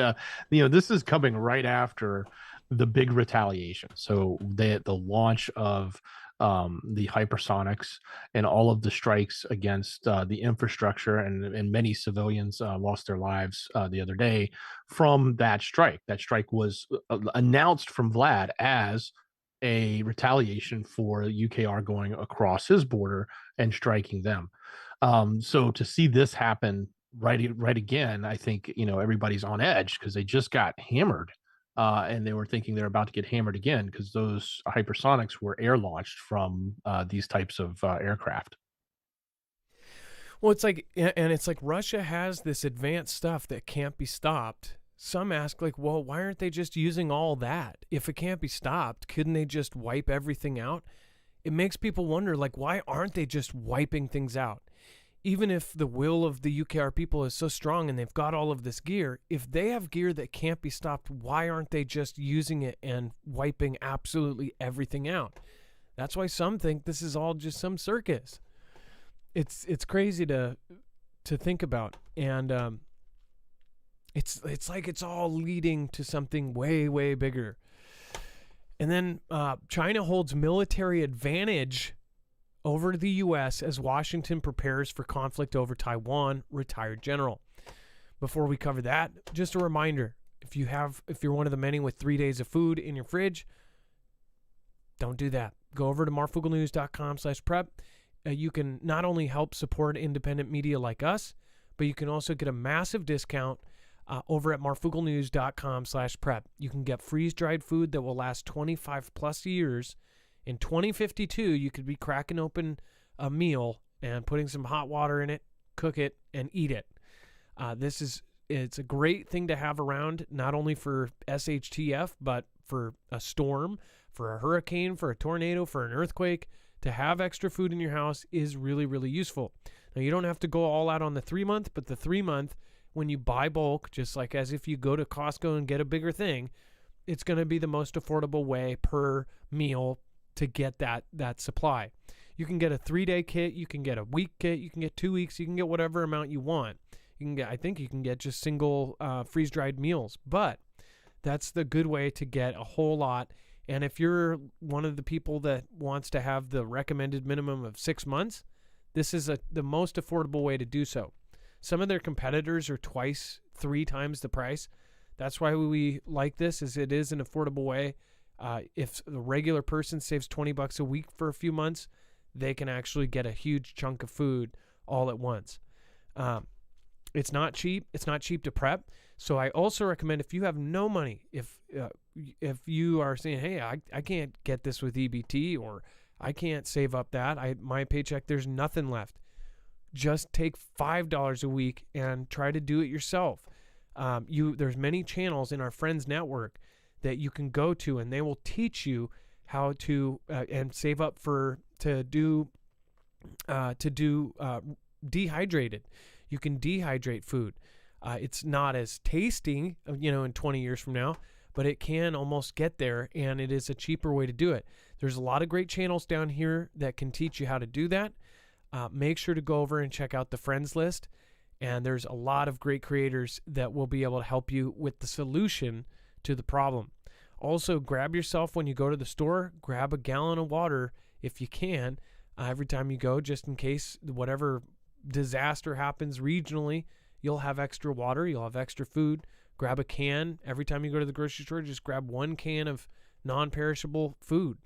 this is coming right after the big retaliation. So the launch of the hypersonics and all of the strikes against the infrastructure, and many civilians lost their lives the other day from that strike. That strike was announced from Vlad as a retaliation for UKR going across his border and striking them. So to see this happen right again, I think everybody's on edge because they just got hammered. And they were thinking they're about to get hammered again because those hypersonics were air launched from these types of aircraft. Well, it's like Russia has this advanced stuff that can't be stopped. Some ask, like, well, why aren't they just using all that? If it can't be stopped, couldn't they just wipe everything out? It makes people wonder, like, why aren't they just wiping things out? Even if the will of the UKR people is so strong and they've got all of this gear, if they have gear that can't be stopped, why aren't they just using it and wiping absolutely everything out? That's why some think this is all just some circus. It's crazy to think about, and it's like it's all leading to something way, way bigger. And then China holds military advantage over the U.S. as Washington prepares for conflict over Taiwan, retired general. Before we cover that, just a reminder, if you're one of the many with 3 days of food in your fridge, don't do that. Go over to marfooglenews.com/prep. You can not only help support independent media like us, but you can also get a massive discount over at marfooglenews.com/prep. You can get freeze-dried food that will last 25 plus years. In 2052, you could be cracking open a meal and putting some hot water in it, cook it, and eat it. It's a great thing to have around, not only for SHTF, but for a storm, for a hurricane, for a tornado, for an earthquake. To have extra food in your house is really, really useful. Now, you don't have to go all out on the 3-month, but the 3-month, when you buy bulk, just like as if you go to Costco and get a bigger thing, it's going to be the most affordable way per meal to get that supply. You can get a 3-day kit, you can get a week kit, you can get 2 weeks, you can get whatever amount you want. I think you can get just single freeze-dried meals, but that's the good way to get a whole lot. And if you're one of the people that wants to have the recommended minimum of 6 months, this is the most affordable way to do so. Some of their competitors are 2-3 times the price. That's why we like this, is it is an affordable way. If the regular person saves $20 a week for a few months, they can actually get a huge chunk of food all at once. It's not cheap. It's not cheap to prep. So I also recommend, if you have no money, if you are saying, hey, I can't get this with EBT, or I can't save up that, my paycheck, there's nothing left. Just take $5 a week and try to do it yourself. There's many channels in our friends network that you can go to, and they will teach you how to and save up to do dehydrated. You can dehydrate food. It's not as tasty, in 20 years from now, but it can almost get there, and it is a cheaper way to do it. There's a lot of great channels down here that can teach you how to do that. Make sure to go over and check out the friends list, and there's a lot of great creators that will be able to help you with the solution to the problem. Also, grab yourself, when you go to the store, grab a gallon of water if you can, every time you go, just in case whatever disaster happens regionally. You'll have extra water, you'll have extra food. Grab a can every time you go to the grocery store. Just grab 1 can of non-perishable food,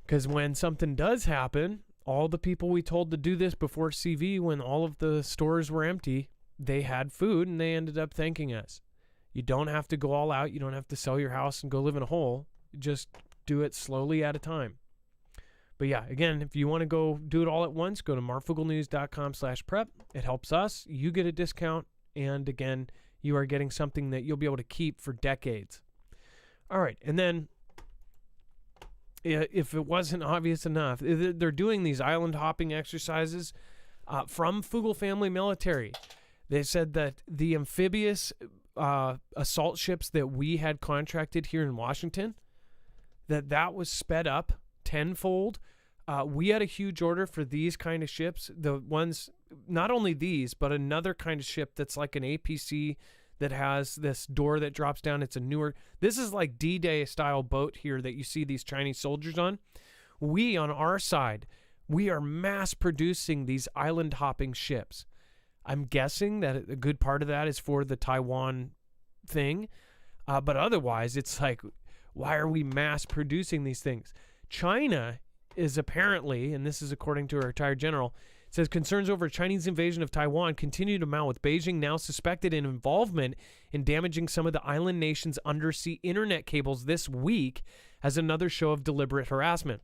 because when something does happen, all the people we told to do this before CV, when all of the stores were empty, they had food and they ended up thanking us. You don't have to go all out. You don't have to sell your house and go live in a hole. Just do it slowly at a time. But yeah, again, if you want to go do it all at once, go to marfooglenews.com/prep. It helps us. You get a discount. And again, you are getting something that you'll be able to keep for decades. All right. And then, if it wasn't obvious enough, they're doing these island hopping exercises from Fugel Family Military. They said that the amphibious assault ships that we had contracted here in Washington, that was sped up tenfold. We had a huge order for these kind of ships. The ones, not only these, but another kind of ship that's like an APC that has this door that drops down. It's a newer, this is like D-Day style boat here that you see these Chinese soldiers on. We, on our side, we are mass producing these island hopping ships. I'm guessing that a good part of that is for the Taiwan thing. But otherwise, it's like, why are we mass producing these things? China is apparently, and this is according to a retired general, it says concerns over Chinese invasion of Taiwan continue to mount, with Beijing now suspected in involvement in damaging some of the island nation's undersea internet cables this week as another show of deliberate harassment.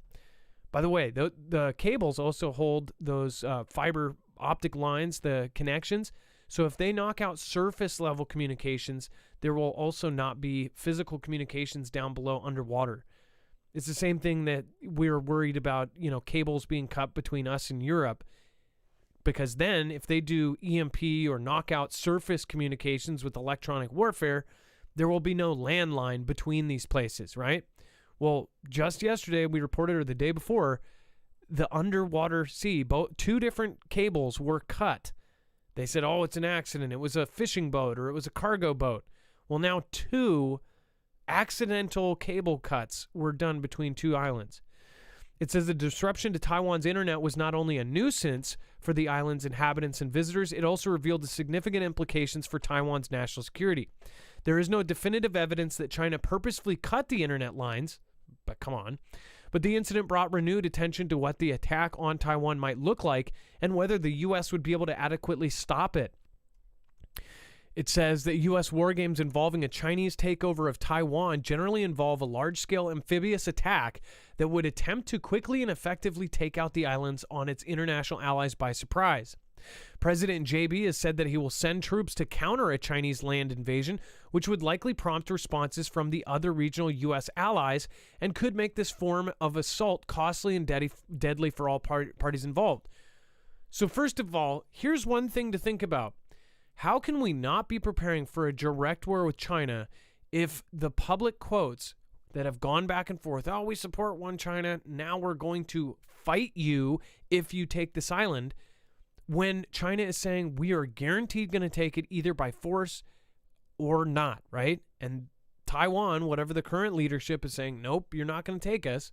By the way, the cables also hold those fiber optic lines, the connections. So if they knock out surface level communications, there will also not be physical communications down below underwater. It's the same thing that we're worried about, cables being cut between us and Europe, because then if they do EMP or knock out surface communications with electronic warfare, there will be no landline between these places, right? Well, just yesterday we reported, or the day before, the underwater sea, two different cables were cut. They said, oh, it's an accident. It was a fishing boat or it was a cargo boat. Well, now 2 accidental cable cuts were done between 2 islands. It says the disruption to Taiwan's internet was not only a nuisance for the island's inhabitants and visitors, it also revealed the significant implications for Taiwan's national security. There is no definitive evidence that China purposefully cut the internet lines, but come on. But the incident brought renewed attention to what the attack on Taiwan might look like and whether the U.S. would be able to adequately stop it. It says that U.S. war games involving a Chinese takeover of Taiwan generally involve a large-scale amphibious attack that would attempt to quickly and effectively take out the islands on its international allies by surprise. President JB has said that he will send troops to counter a Chinese land invasion, which would likely prompt responses from the other regional U.S. allies and could make this form of assault costly and deadly for all parties involved. So first of all, here's one thing to think about. How can we not be preparing for a direct war with China if the public quotes that have gone back and forth, oh, we support one China, now we're going to fight you if you take this island, when China is saying we are guaranteed going to take it either by force or not, right? And Taiwan, whatever the current leadership is saying, nope, you're not going to take us.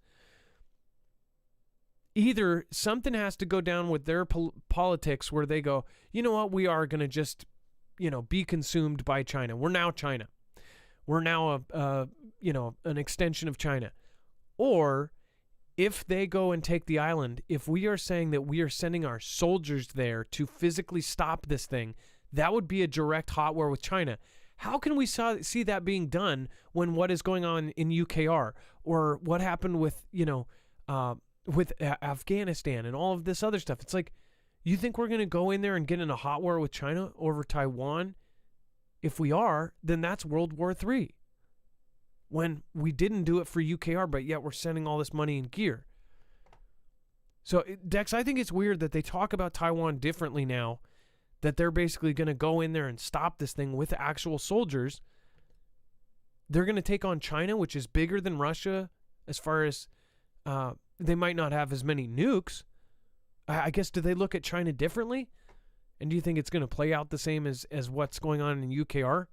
Either something has to go down with their politics where they go, you know what, we are going to just, be consumed by China. We're now China. We're now an extension of China. Or If they go and take the island, if we are saying that we are sending our soldiers there to physically stop this thing, that would be a direct hot war with China. How can we see that being done when what is going on in UKR, or what happened with, with Afghanistan and all of this other stuff? It's like, you think we're going to go in there and get in a hot war with China over Taiwan? If we are, then that's World War III. When we didn't do it for UKR, but yet we're sending all this money and gear. So, Dex, I think it's weird that they talk about Taiwan differently now, that they're basically going to go in there and stop this thing with actual soldiers. They're going to take on China, which is bigger than Russia, as far as they might not have as many nukes. I guess, do they look at China differently? And do you think it's going to play out the same as what's going on in UKR?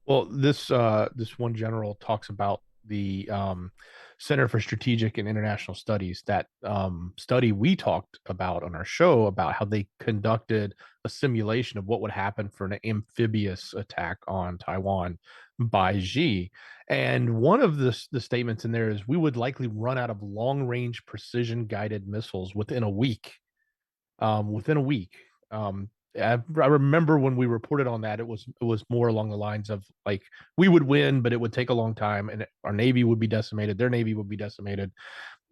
Well, this one general talks about the Center for Strategic and International Studies, that study we talked about on our show, about how they conducted a simulation of what would happen for an amphibious attack on Taiwan by Xi. And one of the statements in there is, we would likely run out of long range precision guided missiles within a week. Within a week. I remember when we reported on that, it was more along the lines of, like, we would win, but it would take a long time, and our Navy would be decimated, their Navy would be decimated.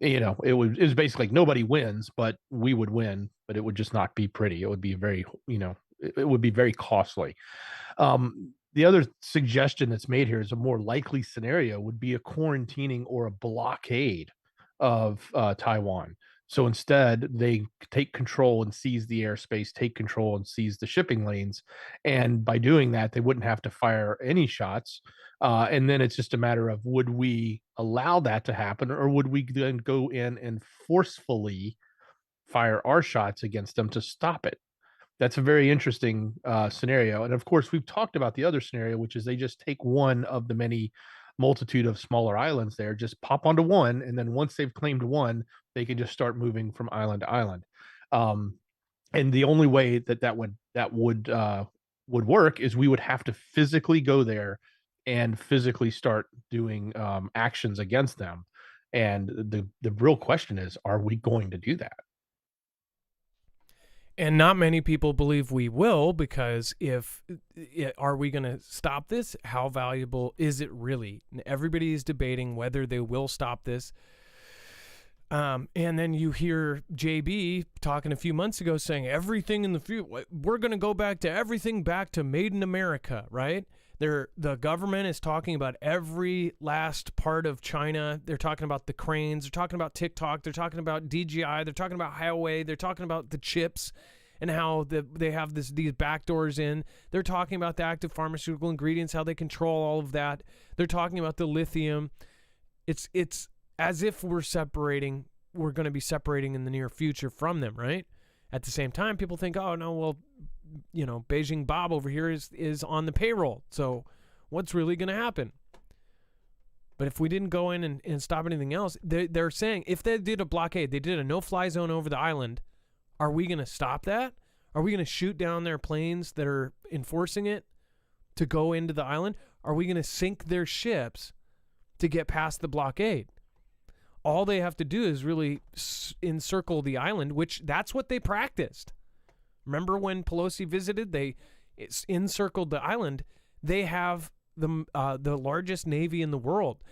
It was basically like, nobody wins, but we would win, but it would just not be pretty. It would be very, it would be very costly. The other suggestion that's made here is a more likely scenario would be a quarantining or a blockade of Taiwan. So instead, they take control and seize the airspace, take control and seize the shipping lanes. And by doing that, they wouldn't have to fire any shots. And then it's just a matter of, would we allow that to happen, or would we then go in and forcefully fire our shots against them to stop it? That's a very interesting scenario. And of course, we've talked about the other scenario, which is they just take one of the many multitude of smaller islands there, just pop onto one, and then once they've claimed one, they can just start moving from island to island. And the only way that would work is we would have to physically go there and physically start doing actions against them. And the real question is, are we going to do that? And not many people believe we will, because are we going to stop this? How valuable is it really? Everybody is debating whether they will stop this. And then you hear JB talking a few months ago saying everything in the future, we're going to go back to Made in America, right? The government is talking about every last part of China. They're talking about the cranes. They're talking about TikTok. They're talking about DJI. They're talking about Huawei. They're talking about the chips and how they have these backdoors in. They're talking about the active pharmaceutical ingredients, how they control all of that. They're talking about the lithium. It's as if we're going to be separating in the near future from them, right? At the same time, people think, oh, no, well, Beijing Bob over here is on the payroll. So what's really going to happen? But if we didn't go in and stop anything else, they're saying if they did a blockade, they did a no-fly zone over the island, are we going to stop that? Are we going to shoot down their planes that are enforcing it to go into the island? Are we going to sink their ships to get past the blockade? All they have to do is really encircle the island, which that's what they practiced. Remember when Pelosi visited? They encircled the island. They have the largest navy in the world.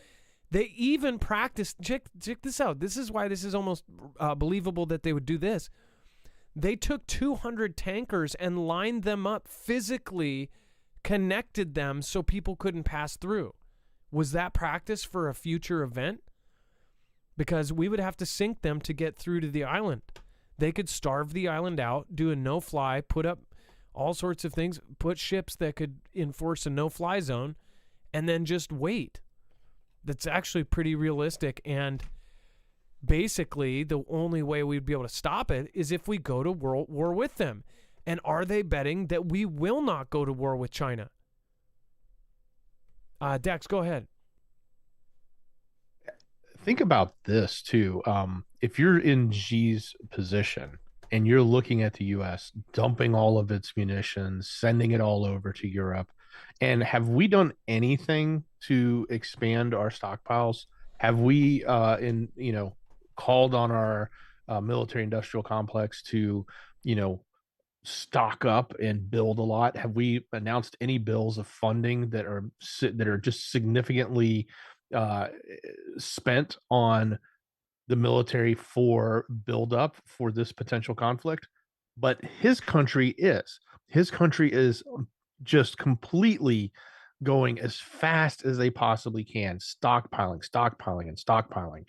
They even practiced. Check this out. This is why this is almost believable that they would do this. They took 200 tankers and lined them up, physically connected them so people couldn't pass through. Was that practice for a future event? Because we would have to sink them to get through to the island. They could starve the island out, do a no-fly, put up all sorts of things, put ships that could enforce a no-fly zone, and then just wait. That's actually pretty realistic, and basically the only way we'd be able to stop it is if we go to war with them. And are they betting that we will not go to war with China? Dex, go ahead. Think about this too. If you're in Xi's position and you're looking at the US dumping all of its munitions, sending it all over to Europe, and have we done anything to expand our stockpiles? Have we, called on our military industrial complex to, you know, stock up and build a lot? Have we announced any bills of funding that are just significantly uh, spent on the military for buildup for this potential conflict? But his country is just completely going as fast as they possibly can, stockpiling, stockpiling, and stockpiling.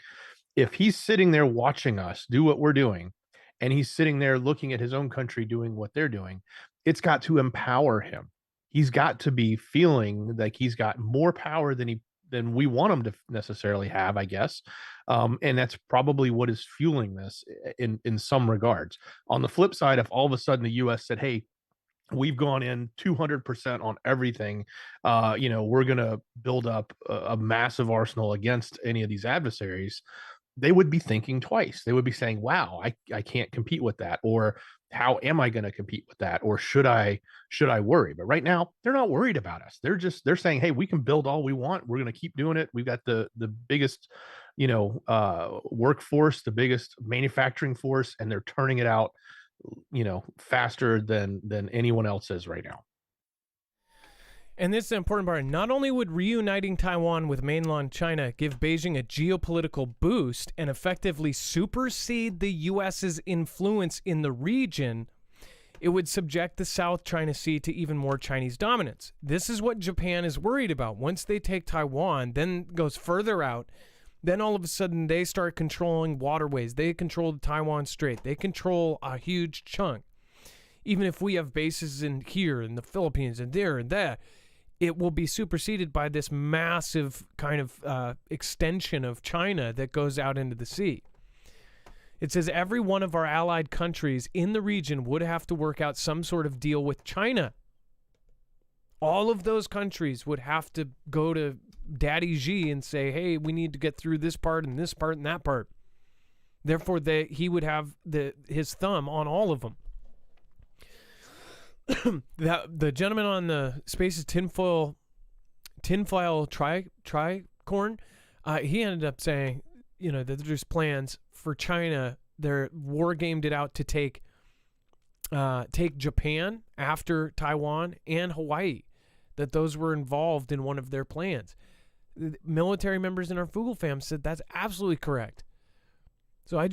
If he's sitting there watching us do what we're doing, and he's sitting there looking at his own country doing what they're doing, it's got to empower him. He's got to be feeling like he's got more power than we want him to necessarily have, I guess. And that's probably what is fueling this in some regards. On the flip side, if all of a sudden the U.S. said, "Hey, we've gone in 200% on everything. We're going to build up a massive arsenal against any of these adversaries," they would be thinking twice. They would be saying, "Wow, I can't compete with that," or "How am I going to compete with that?" or should I worry? But right now, they're not worried about us. They're saying, "Hey, we can build all we want. We're going to keep doing it. We've got the biggest, workforce, the biggest manufacturing force, and they're turning it out, faster than anyone else is right now." And this is an important part. Not only would reuniting Taiwan with mainland China give Beijing a geopolitical boost and effectively supersede the U.S.'s influence in the region, it would subject the South China Sea to even more Chinese dominance. This is what Japan is worried about. Once they take Taiwan, then goes further out, then all of a sudden they start controlling waterways. They control the Taiwan Strait. They control a huge chunk. Even if we have bases in here in the Philippines and there and there, it will be superseded by this massive kind of extension of China that goes out into the sea. It says every one of our allied countries in the region would have to work out some sort of deal with China. All of those countries would have to go to Daddy Xi and say, "Hey, we need to get through this part and this part and that part." Therefore, he would have his thumb on all of them. The gentleman on the Space's tinfoil tricorn, he ended up saying, that there's plans for China. They're war gamed it out to take Japan after Taiwan and Hawaii. That those were involved in one of their plans. The military members in our Fugel fam said that's absolutely correct. So I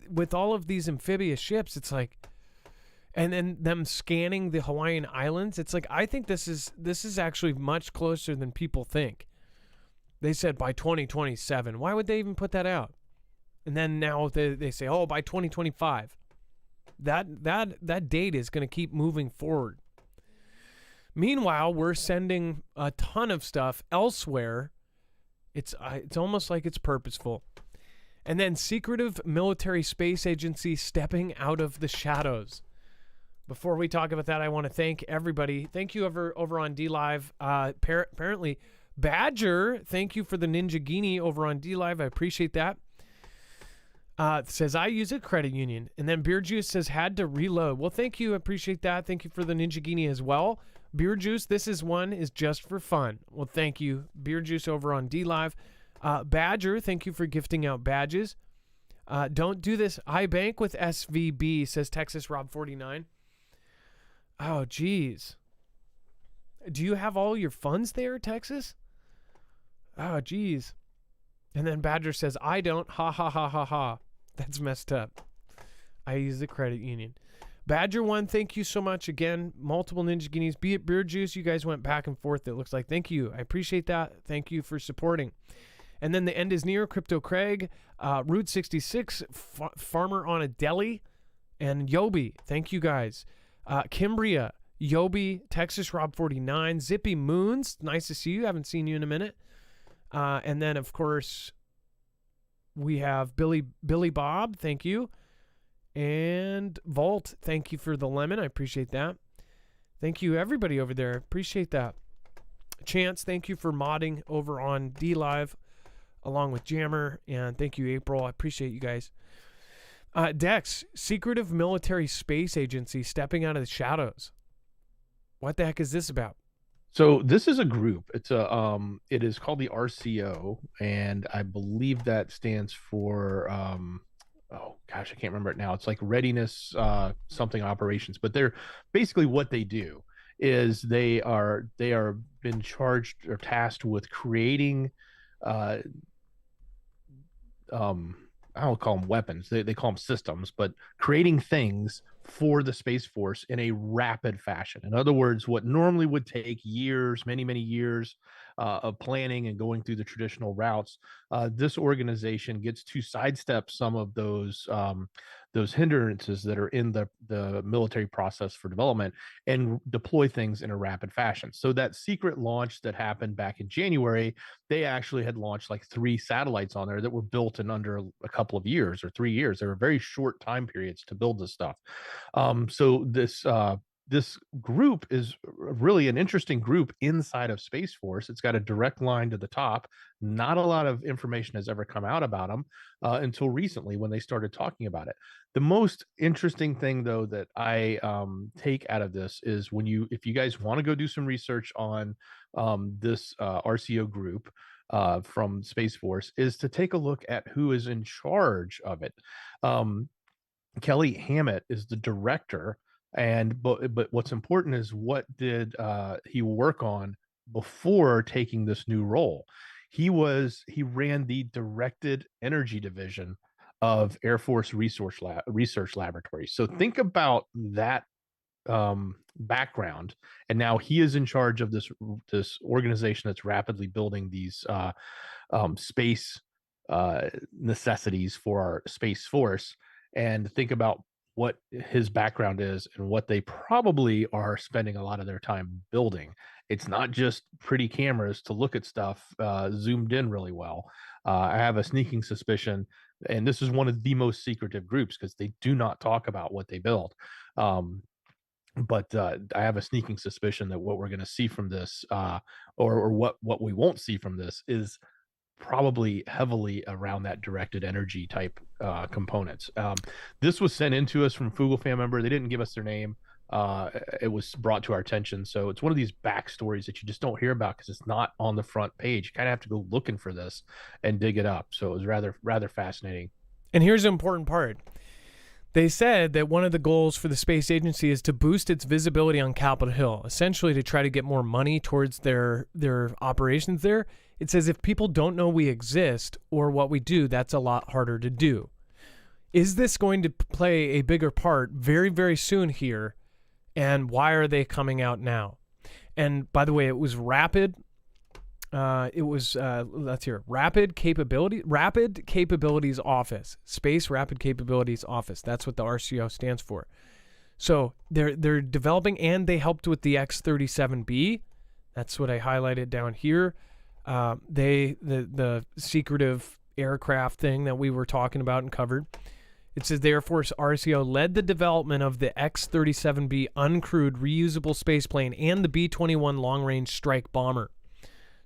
with all of these amphibious ships, it's like. And then them scanning the Hawaiian Islands, it's like, I think this is actually much closer than people think. They said by 2027. Why would they even put that out? And then now they say, oh, by 2025. That date is going to keep moving forward. Meanwhile, we're sending a ton of stuff elsewhere. It's almost like it's purposeful. And then secretive military space agency stepping out of the shadows. Before we talk about that, I want to thank everybody. Thank you over on DLive. Apparently, Badger, thank you for the Ninja Genie over on DLive. I appreciate that. Says, I use a credit union. And then Beer Juice says, had to reload. Well, thank you. I appreciate that. Thank you for the Ninja Genie as well. Beer Juice, this is just for fun. Well, thank you. Beer Juice over on DLive. Badger, thank you for gifting out badges. Don't do this. I bank with SVB, says Texas Rob 49. Oh, geez. Do you have all your funds there, Texas? Oh, geez. And then Badger says, I don't. Ha, ha, ha, ha, ha. That's messed up. I use the credit union. Badger 1, thank you so much. Again, multiple Ninja Guineas. Be it Beer Juice, you guys went back and forth, it looks like. Thank you. I appreciate that. Thank you for supporting. And then the end is near. Crypto Craig, Route 66, Farmer on a Deli, and Yobi. Thank you, guys. Kimbria, Yobi, Texas Rob 49, Zippy Moons. Nice to see you. Haven't seen you in a minute. And then, of course, we have Billy Bob. Thank you. And Vault, thank you for the lemon. I appreciate that. Thank you, everybody over there. Appreciate that. Chance, thank you for modding over on DLive along with Jammer. And thank you, April. I appreciate you guys. Dex, secretive military space agency stepping out of the shadows. What the heck is this about? So this is a group. It is called the RCO, and I believe that stands for oh gosh, I can't remember it now. It's like readiness something operations, but they're basically what they do is they are been charged or tasked with creating uh um I don't call them weapons. They call them systems, but creating things for the Space Force in a rapid fashion. In other words, what normally would take years, many, many years of planning and going through the traditional routes, this organization gets to sidestep some of those hindrances that are in the military process for development and deploy things in a rapid fashion. So that secret launch that happened back in January, they actually had launched like 3 satellites on there that were built in under a couple of years or 3 years. They were very short time periods to build this stuff. So this group is really an interesting group inside of Space Force. It's got a direct line to the top. Not a lot of information has ever come out about them until recently when they started talking about it. The most interesting thing, though, that I take out of this is if you guys want to go do some research on this RCO group from Space Force, is to take a look at who is in charge of it. Um, Kelly Hammett is the director, and but what's important is what did he work on before taking this new role? He ran the directed energy division of Air Force Research Laboratory. So think about that background, and now he is in charge of this organization that's rapidly building these space necessities for our Space Force, and think about what his background is and what they probably are spending a lot of their time building. It's not just pretty cameras to look at stuff zoomed in really well. I have a sneaking suspicion, and this is one of the most secretive groups because they do not talk about what they build. Um, but I have a sneaking suspicion that what we're going to see from this, or what we won't see from this, is probably heavily around that directed energy type components. This was sent into us from Foogle fan member. They didn't give us their name. It was brought to our attention. So it's one of these backstories that you just don't hear about because it's not on the front page. You kind of have to go looking for this and dig it up. So it was rather fascinating. And here's the important part. They said that one of the goals for the space agency is to boost its visibility on Capitol Hill, essentially to try to get more money towards their operations there. It says if people don't know we exist or what we do, that's a lot harder to do. Is this going to play a bigger part very, very soon here? And why are they coming out now? And by the way, it was rapid. Let's hear it. Rapid Capabilities Office, Space Rapid Capabilities Office. That's what the RCO stands for. So they're developing, and they helped with the X-37B. That's what I highlighted down here. The secretive aircraft thing that we were talking about and covered. It says the Air Force RCO led the development of the X-37B uncrewed reusable spaceplane and the B-21 long-range strike bomber.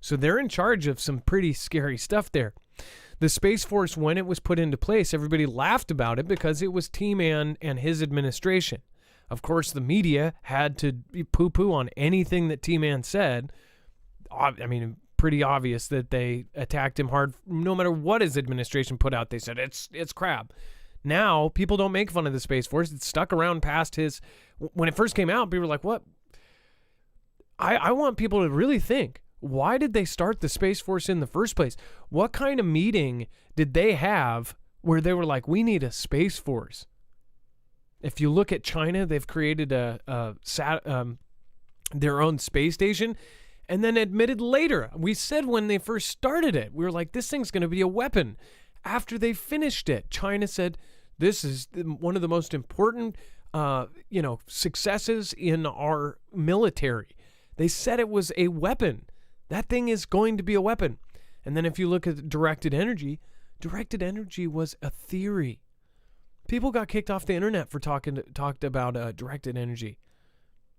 So they're in charge of some pretty scary stuff there. The Space Force, when it was put into place, everybody laughed about it because it was T-Man and his administration. Of course, the media had to poo-poo on anything that T-Man said. I mean, pretty obvious that they attacked him hard. No matter what his administration put out, they said, it's crap. Now, people don't make fun of the Space Force. It's stuck around past his... When it first came out, people were like, what? I want people to really think. Why did they start the Space Force in the first place? What kind of meeting did they have where they were like, we need a Space Force? If you look at China, they've created their own space station, and then admitted later. We said when they first started it, we were like, this thing's going to be a weapon. After they finished it, China said, this is one of the most important successes in our military. They said it was a weapon. That thing is going to be a weapon. And then if you look at directed energy was a theory. People got kicked off the internet for talked about directed energy.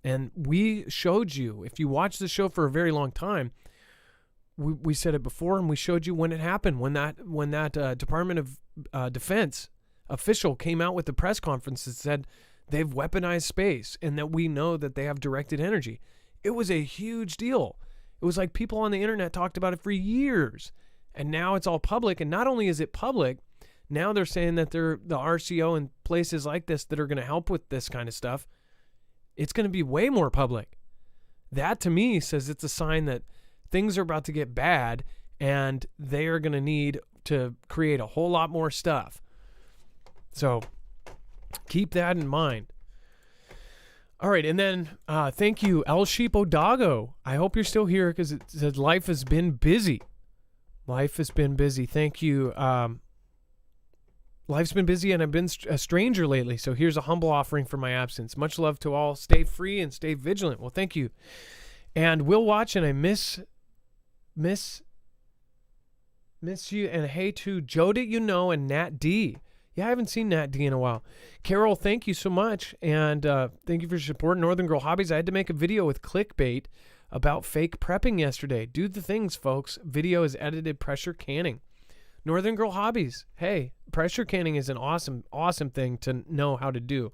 And we showed you, if you watch the show for a very long time, we said it before, and we showed you when it happened, when that Department of Defense official came out with the press conference that said they've weaponized space and that we know that they have directed energy. It was a huge deal. It was like people on the internet talked about it for years. And now it's all public. And not only is it public, now they're saying that they're the RCO and places like this that are going to help with this kind of stuff. It's going to be way more public. That to me says it's a sign that things are about to get bad and they are going to need to create a whole lot more stuff. So keep that in mind. All right, and then thank you, El Sheepo Dago. I hope you're still here because it says life has been busy. Life has been busy. Thank you. Life's been busy and I've been a stranger lately, so here's a humble offering for my absence. Much love to all. Stay free and stay vigilant. Well, thank you. And we'll watch, and I miss you. And hey to Joe that you know and Nat D. Yeah, I haven't seen Nat D in a while. Carol, thank you so much. And thank you for your support. Northern Girl Hobbies. I had to make a video with clickbait about fake prepping yesterday. Do the things, folks. Video is edited pressure canning. Northern Girl Hobbies. Hey, pressure canning is an awesome, awesome thing to know how to do.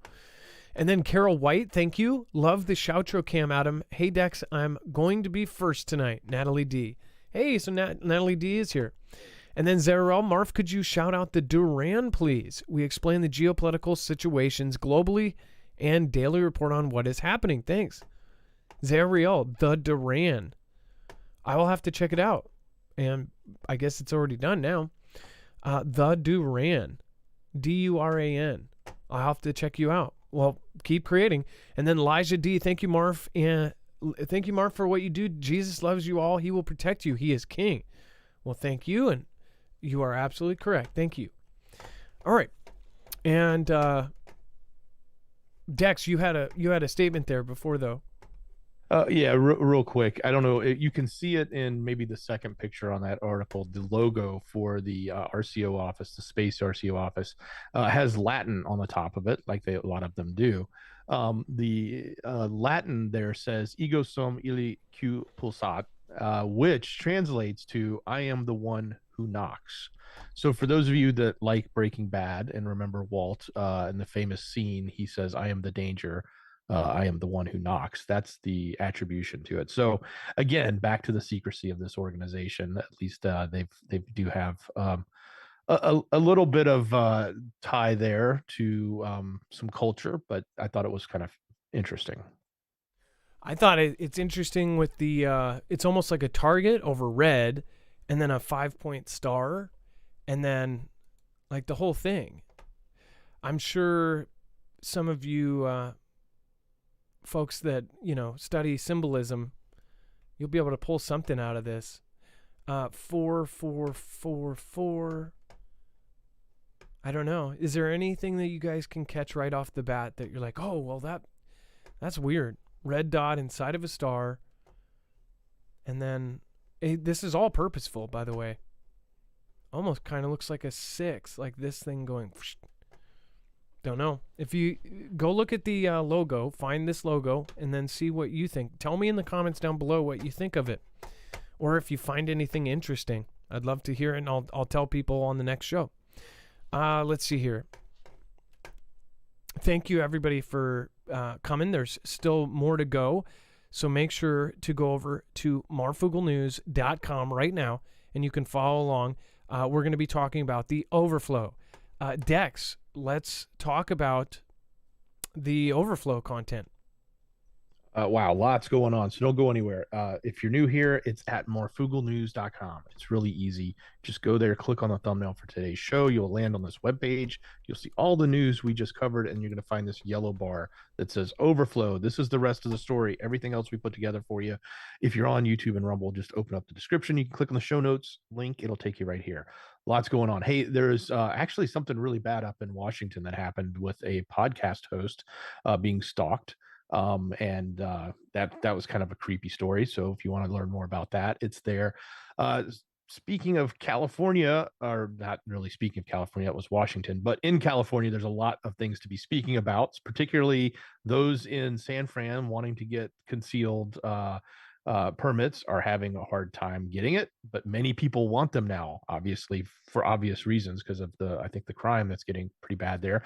And then Carol White, thank you. Love the Shoutro cam, Adam. Hey, Dex, I'm going to be first tonight. Natalie D. Hey, so Natalie D is here. And then Zarel, Marf, could you shout out the Duran, please? We explain the geopolitical situations globally and daily report on what is happening. Thanks. Zarel, the Duran. I will have to check it out. And I guess it's already done now. The Duran. Duran. I'll have to check you out. Well, keep creating. And then Elijah D, thank you, Marf. And thank you, Marf, for what you do. Jesus loves you all. He will protect you. He is king. Well, thank you. And you are absolutely correct. Thank you. All right. And Dex, you had a statement there before, though. Yeah, real quick. I don't know. You can see it in maybe the second picture on that article. The logo for the RCO office, the Space RCO office, has Latin on the top of it, like a lot of them do. The Latin there says "Ego sum illi que pulsat," which translates to "I am the one who knocks." So for those of you that like Breaking Bad and remember Walt in the famous scene, he says, "I am the danger. I am the one who knocks." That's the attribution to it. So again, back to the secrecy of this organization. At least they do have a little bit of tie there to some culture, but I thought it was kind of interesting. I thought it's interesting with the, it's almost like a target over red and then a 5-point star and then like the whole thing. I'm sure some of you folks that, study symbolism, you'll be able to pull something out of this. 4, 4, 4, 4. I don't know. Is there anything that you guys can catch right off the bat that you're like, oh, well, that's weird. Red dot inside of a star. And then this is all purposeful, by the way. Almost kind of looks like a 6, like this thing going. Whoosh. Don't know. If you go look at the logo, find this logo, and then see what you think. Tell me in the comments down below what you think of it. Or if you find anything interesting. I'd love to hear it, and I'll tell people on the next show. Let's see here. Thank you, everybody, for coming. There's still more to go. So make sure to go over to marfooglenews.com right now, and you can follow along. We're going to be talking about the overflow. Dex, let's talk about the overflow content. Wow, lots going on. So don't go anywhere. If you're new here, it's at marfooglenews.com. It's really easy. Just go there, click on the thumbnail for today's show. You'll land on this webpage. You'll see all the news we just covered, and you're going to find this yellow bar that says overflow. This is the rest of the story. Everything else we put together for you. If you're on YouTube and Rumble, just open up the description. You can click on the show notes link. It'll take you right here. Lots going on. Hey, there's actually something really bad up in Washington that happened with a podcast host being stalked. That was kind of a creepy story. So if you want to learn more about that, it's there. Speaking of California, or not really speaking of California, it was Washington, but in California, there's a lot of things to be speaking about, particularly those in San Fran wanting to get concealed permits are having a hard time getting it, but many people want them now, obviously for obvious reasons, because of I think the crime that's getting pretty bad there.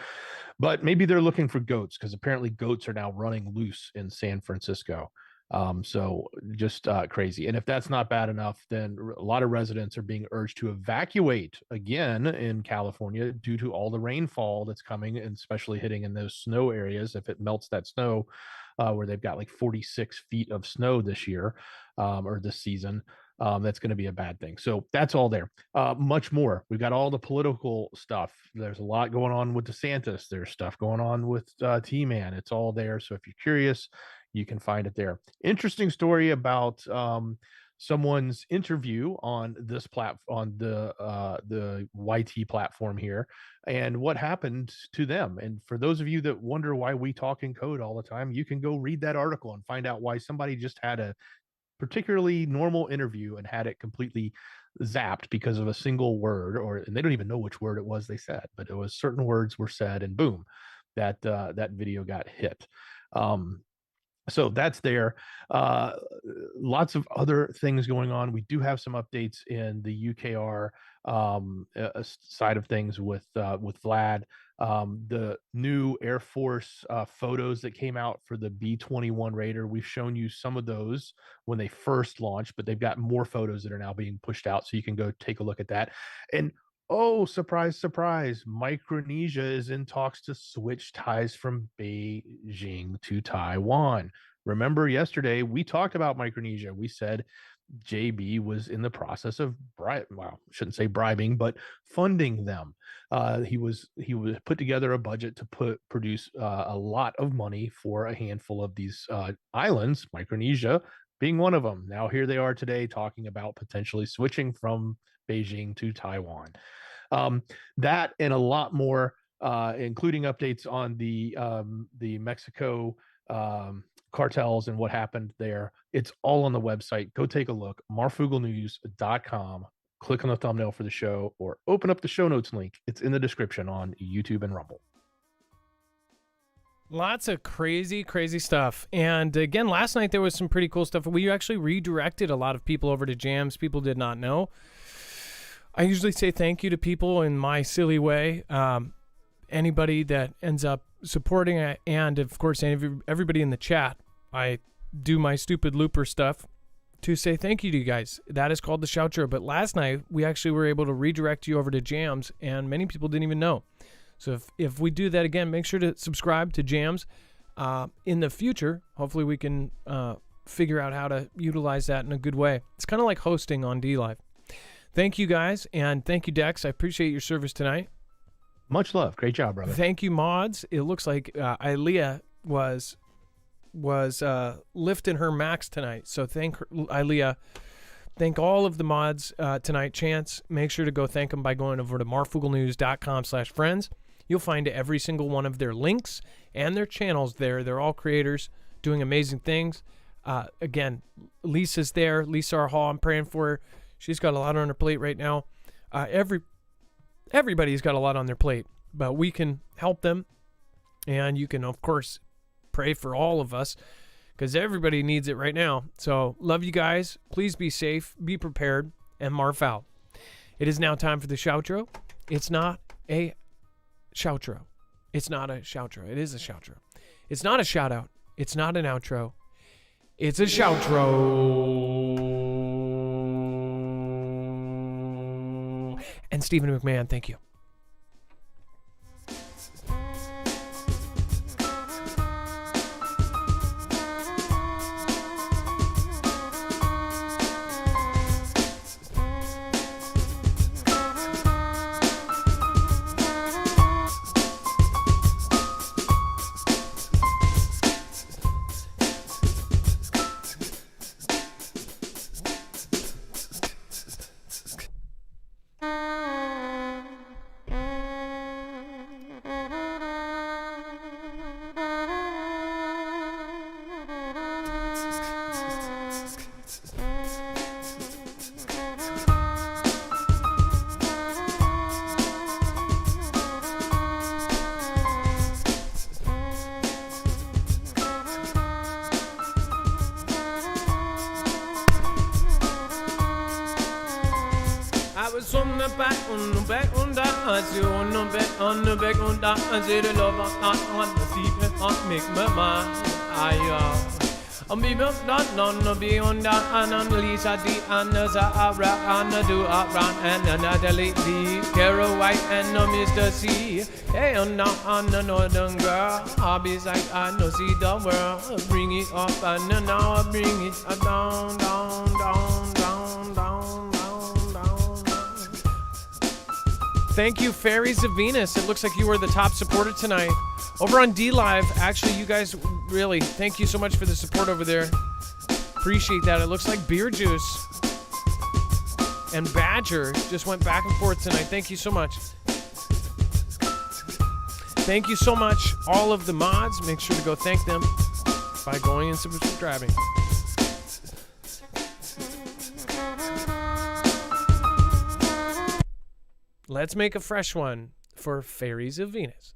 But maybe they're looking for goats, because apparently goats are now running loose in San Francisco. So just crazy. And if that's not bad enough, then a lot of residents are being urged to evacuate again in California due to all the rainfall that's coming, and especially hitting in those snow areas. If it melts that snow, where they've got like 46 feet of snow this year, or this season, that's going to be a bad thing. So that's all there. Much more. We've got all the political stuff. There's a lot going on with DeSantis. There's stuff going on with T-Man. It's all there. So if you're curious, you can find it there. Interesting story about someone's interview on this platform, on the YT platform here, and what happened to them. And for those of you that wonder why we talk in code all the time, you can go read that article and find out why somebody just had a particularly normal interview and had it completely zapped because of a single word, and they don't even know which word it was they said, but it was certain words were said, and boom, that video got hit. So that's there. Lots of other things going on. We do have some updates in the UKR side of things with Vlad. The new Air Force photos that came out for the B-21 Raider. We've shown you some of those when they first launched, but they've got more photos that are now being pushed out, so you can go take a look at that. And oh, surprise, surprise, Micronesia is in talks to switch ties from Beijing to Taiwan. Remember yesterday, we talked about Micronesia. We said JB was in the process of shouldn't say bribing, but funding them. He was put together a budget to produce a lot of money for a handful of these islands, Micronesia being one of them. Now here they are today talking about potentially switching from Beijing to Taiwan. That and a lot more, including updates on the Mexico cartels and what happened there. It's all on the website. Go take a look. marfooglenews.com. Click on the thumbnail for the show, or open up the show notes link. It's in the description on YouTube and Rumble. Lots of crazy stuff. And again, last night there was some pretty cool stuff. We actually redirected a lot of people over to jams. People did not know. I usually say thank you to people in my silly way. Anybody that ends up supporting it, and of course everybody in the chat. I do my stupid looper stuff to say thank you to you guys. That is called the shout show. But last night we actually were able to redirect you over to jams, and many people didn't even know. So if we do that again, make sure to subscribe to jams. In the future, hopefully we can figure out how to utilize that in a good way. It's kind of like hosting on DLive. Thank you guys, and thank you Dex. I appreciate your service tonight. Much love. Great job, brother. Thank you, mods. It looks like Ilea was lifting her max tonight. So thank her, Ilea. Thank all of the mods tonight. Chance, make sure to go thank them by going over to marfooglenews.com/friends. You'll find every single one of their links and their channels there. They're all creators doing amazing things. Again, Lisa's there. Lisa R. Hall, I'm praying for her. She's got a lot on her plate right now. Everybody's got a lot on their plate, but we can help them. And you can, of course, pray for all of us because everybody needs it right now. So love you guys. Please be safe, be prepared, and Marf out. It is now time for the shoutro. It's not a shoutro. It's not a shoutro. It is a shoutro. It's not a shout out. It's not an outro. It's a shoutro. And Stephen McMahon, thank you. Be non be on the Lisa D and Zara and do around and another lady, Carol White and no Mr. C. Hey, on the northern girl, I'll be like I know see the world. Bring it up and now I bring it down, down, down, down, down, down, down, down. Thank you, Fairies of Venus. It looks like you were the top supporter tonight. Over on D Live, actually, you guys really, thank you so much for the support over there. Appreciate that. It looks like Beer Juice and Badger just went back and forth tonight. Thank you so much. Thank you so much, all of the mods. Make sure to go thank them by going and subscribing. Let's make a fresh one for Fairies of Venus.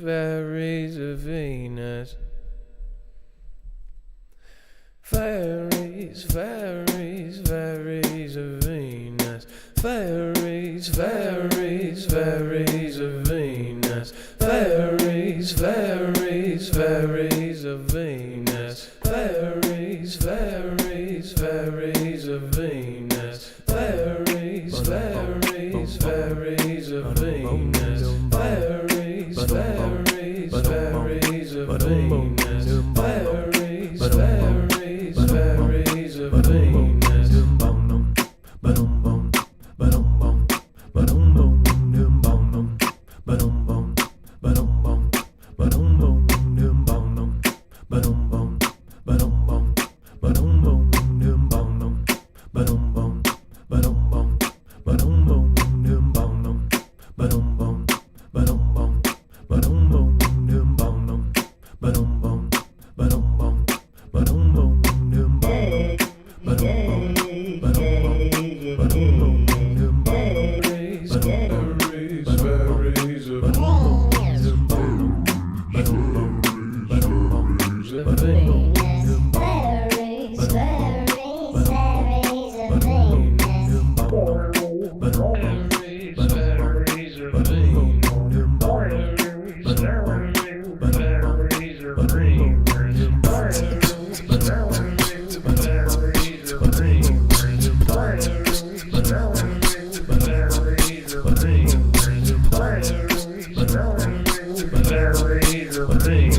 Fairies of Venus. Fairies, fairies, fairies of Venus. Fairies, fairies, fairies of Venus. Fairies, fairies, fairies of Venus. Fairies, fairies, fairies of Venus. Fairies, fairies, fairies of Venus. Fairies, fairies, fairies of Venus. Fairies, fairies, fairies of Venus. Let's see.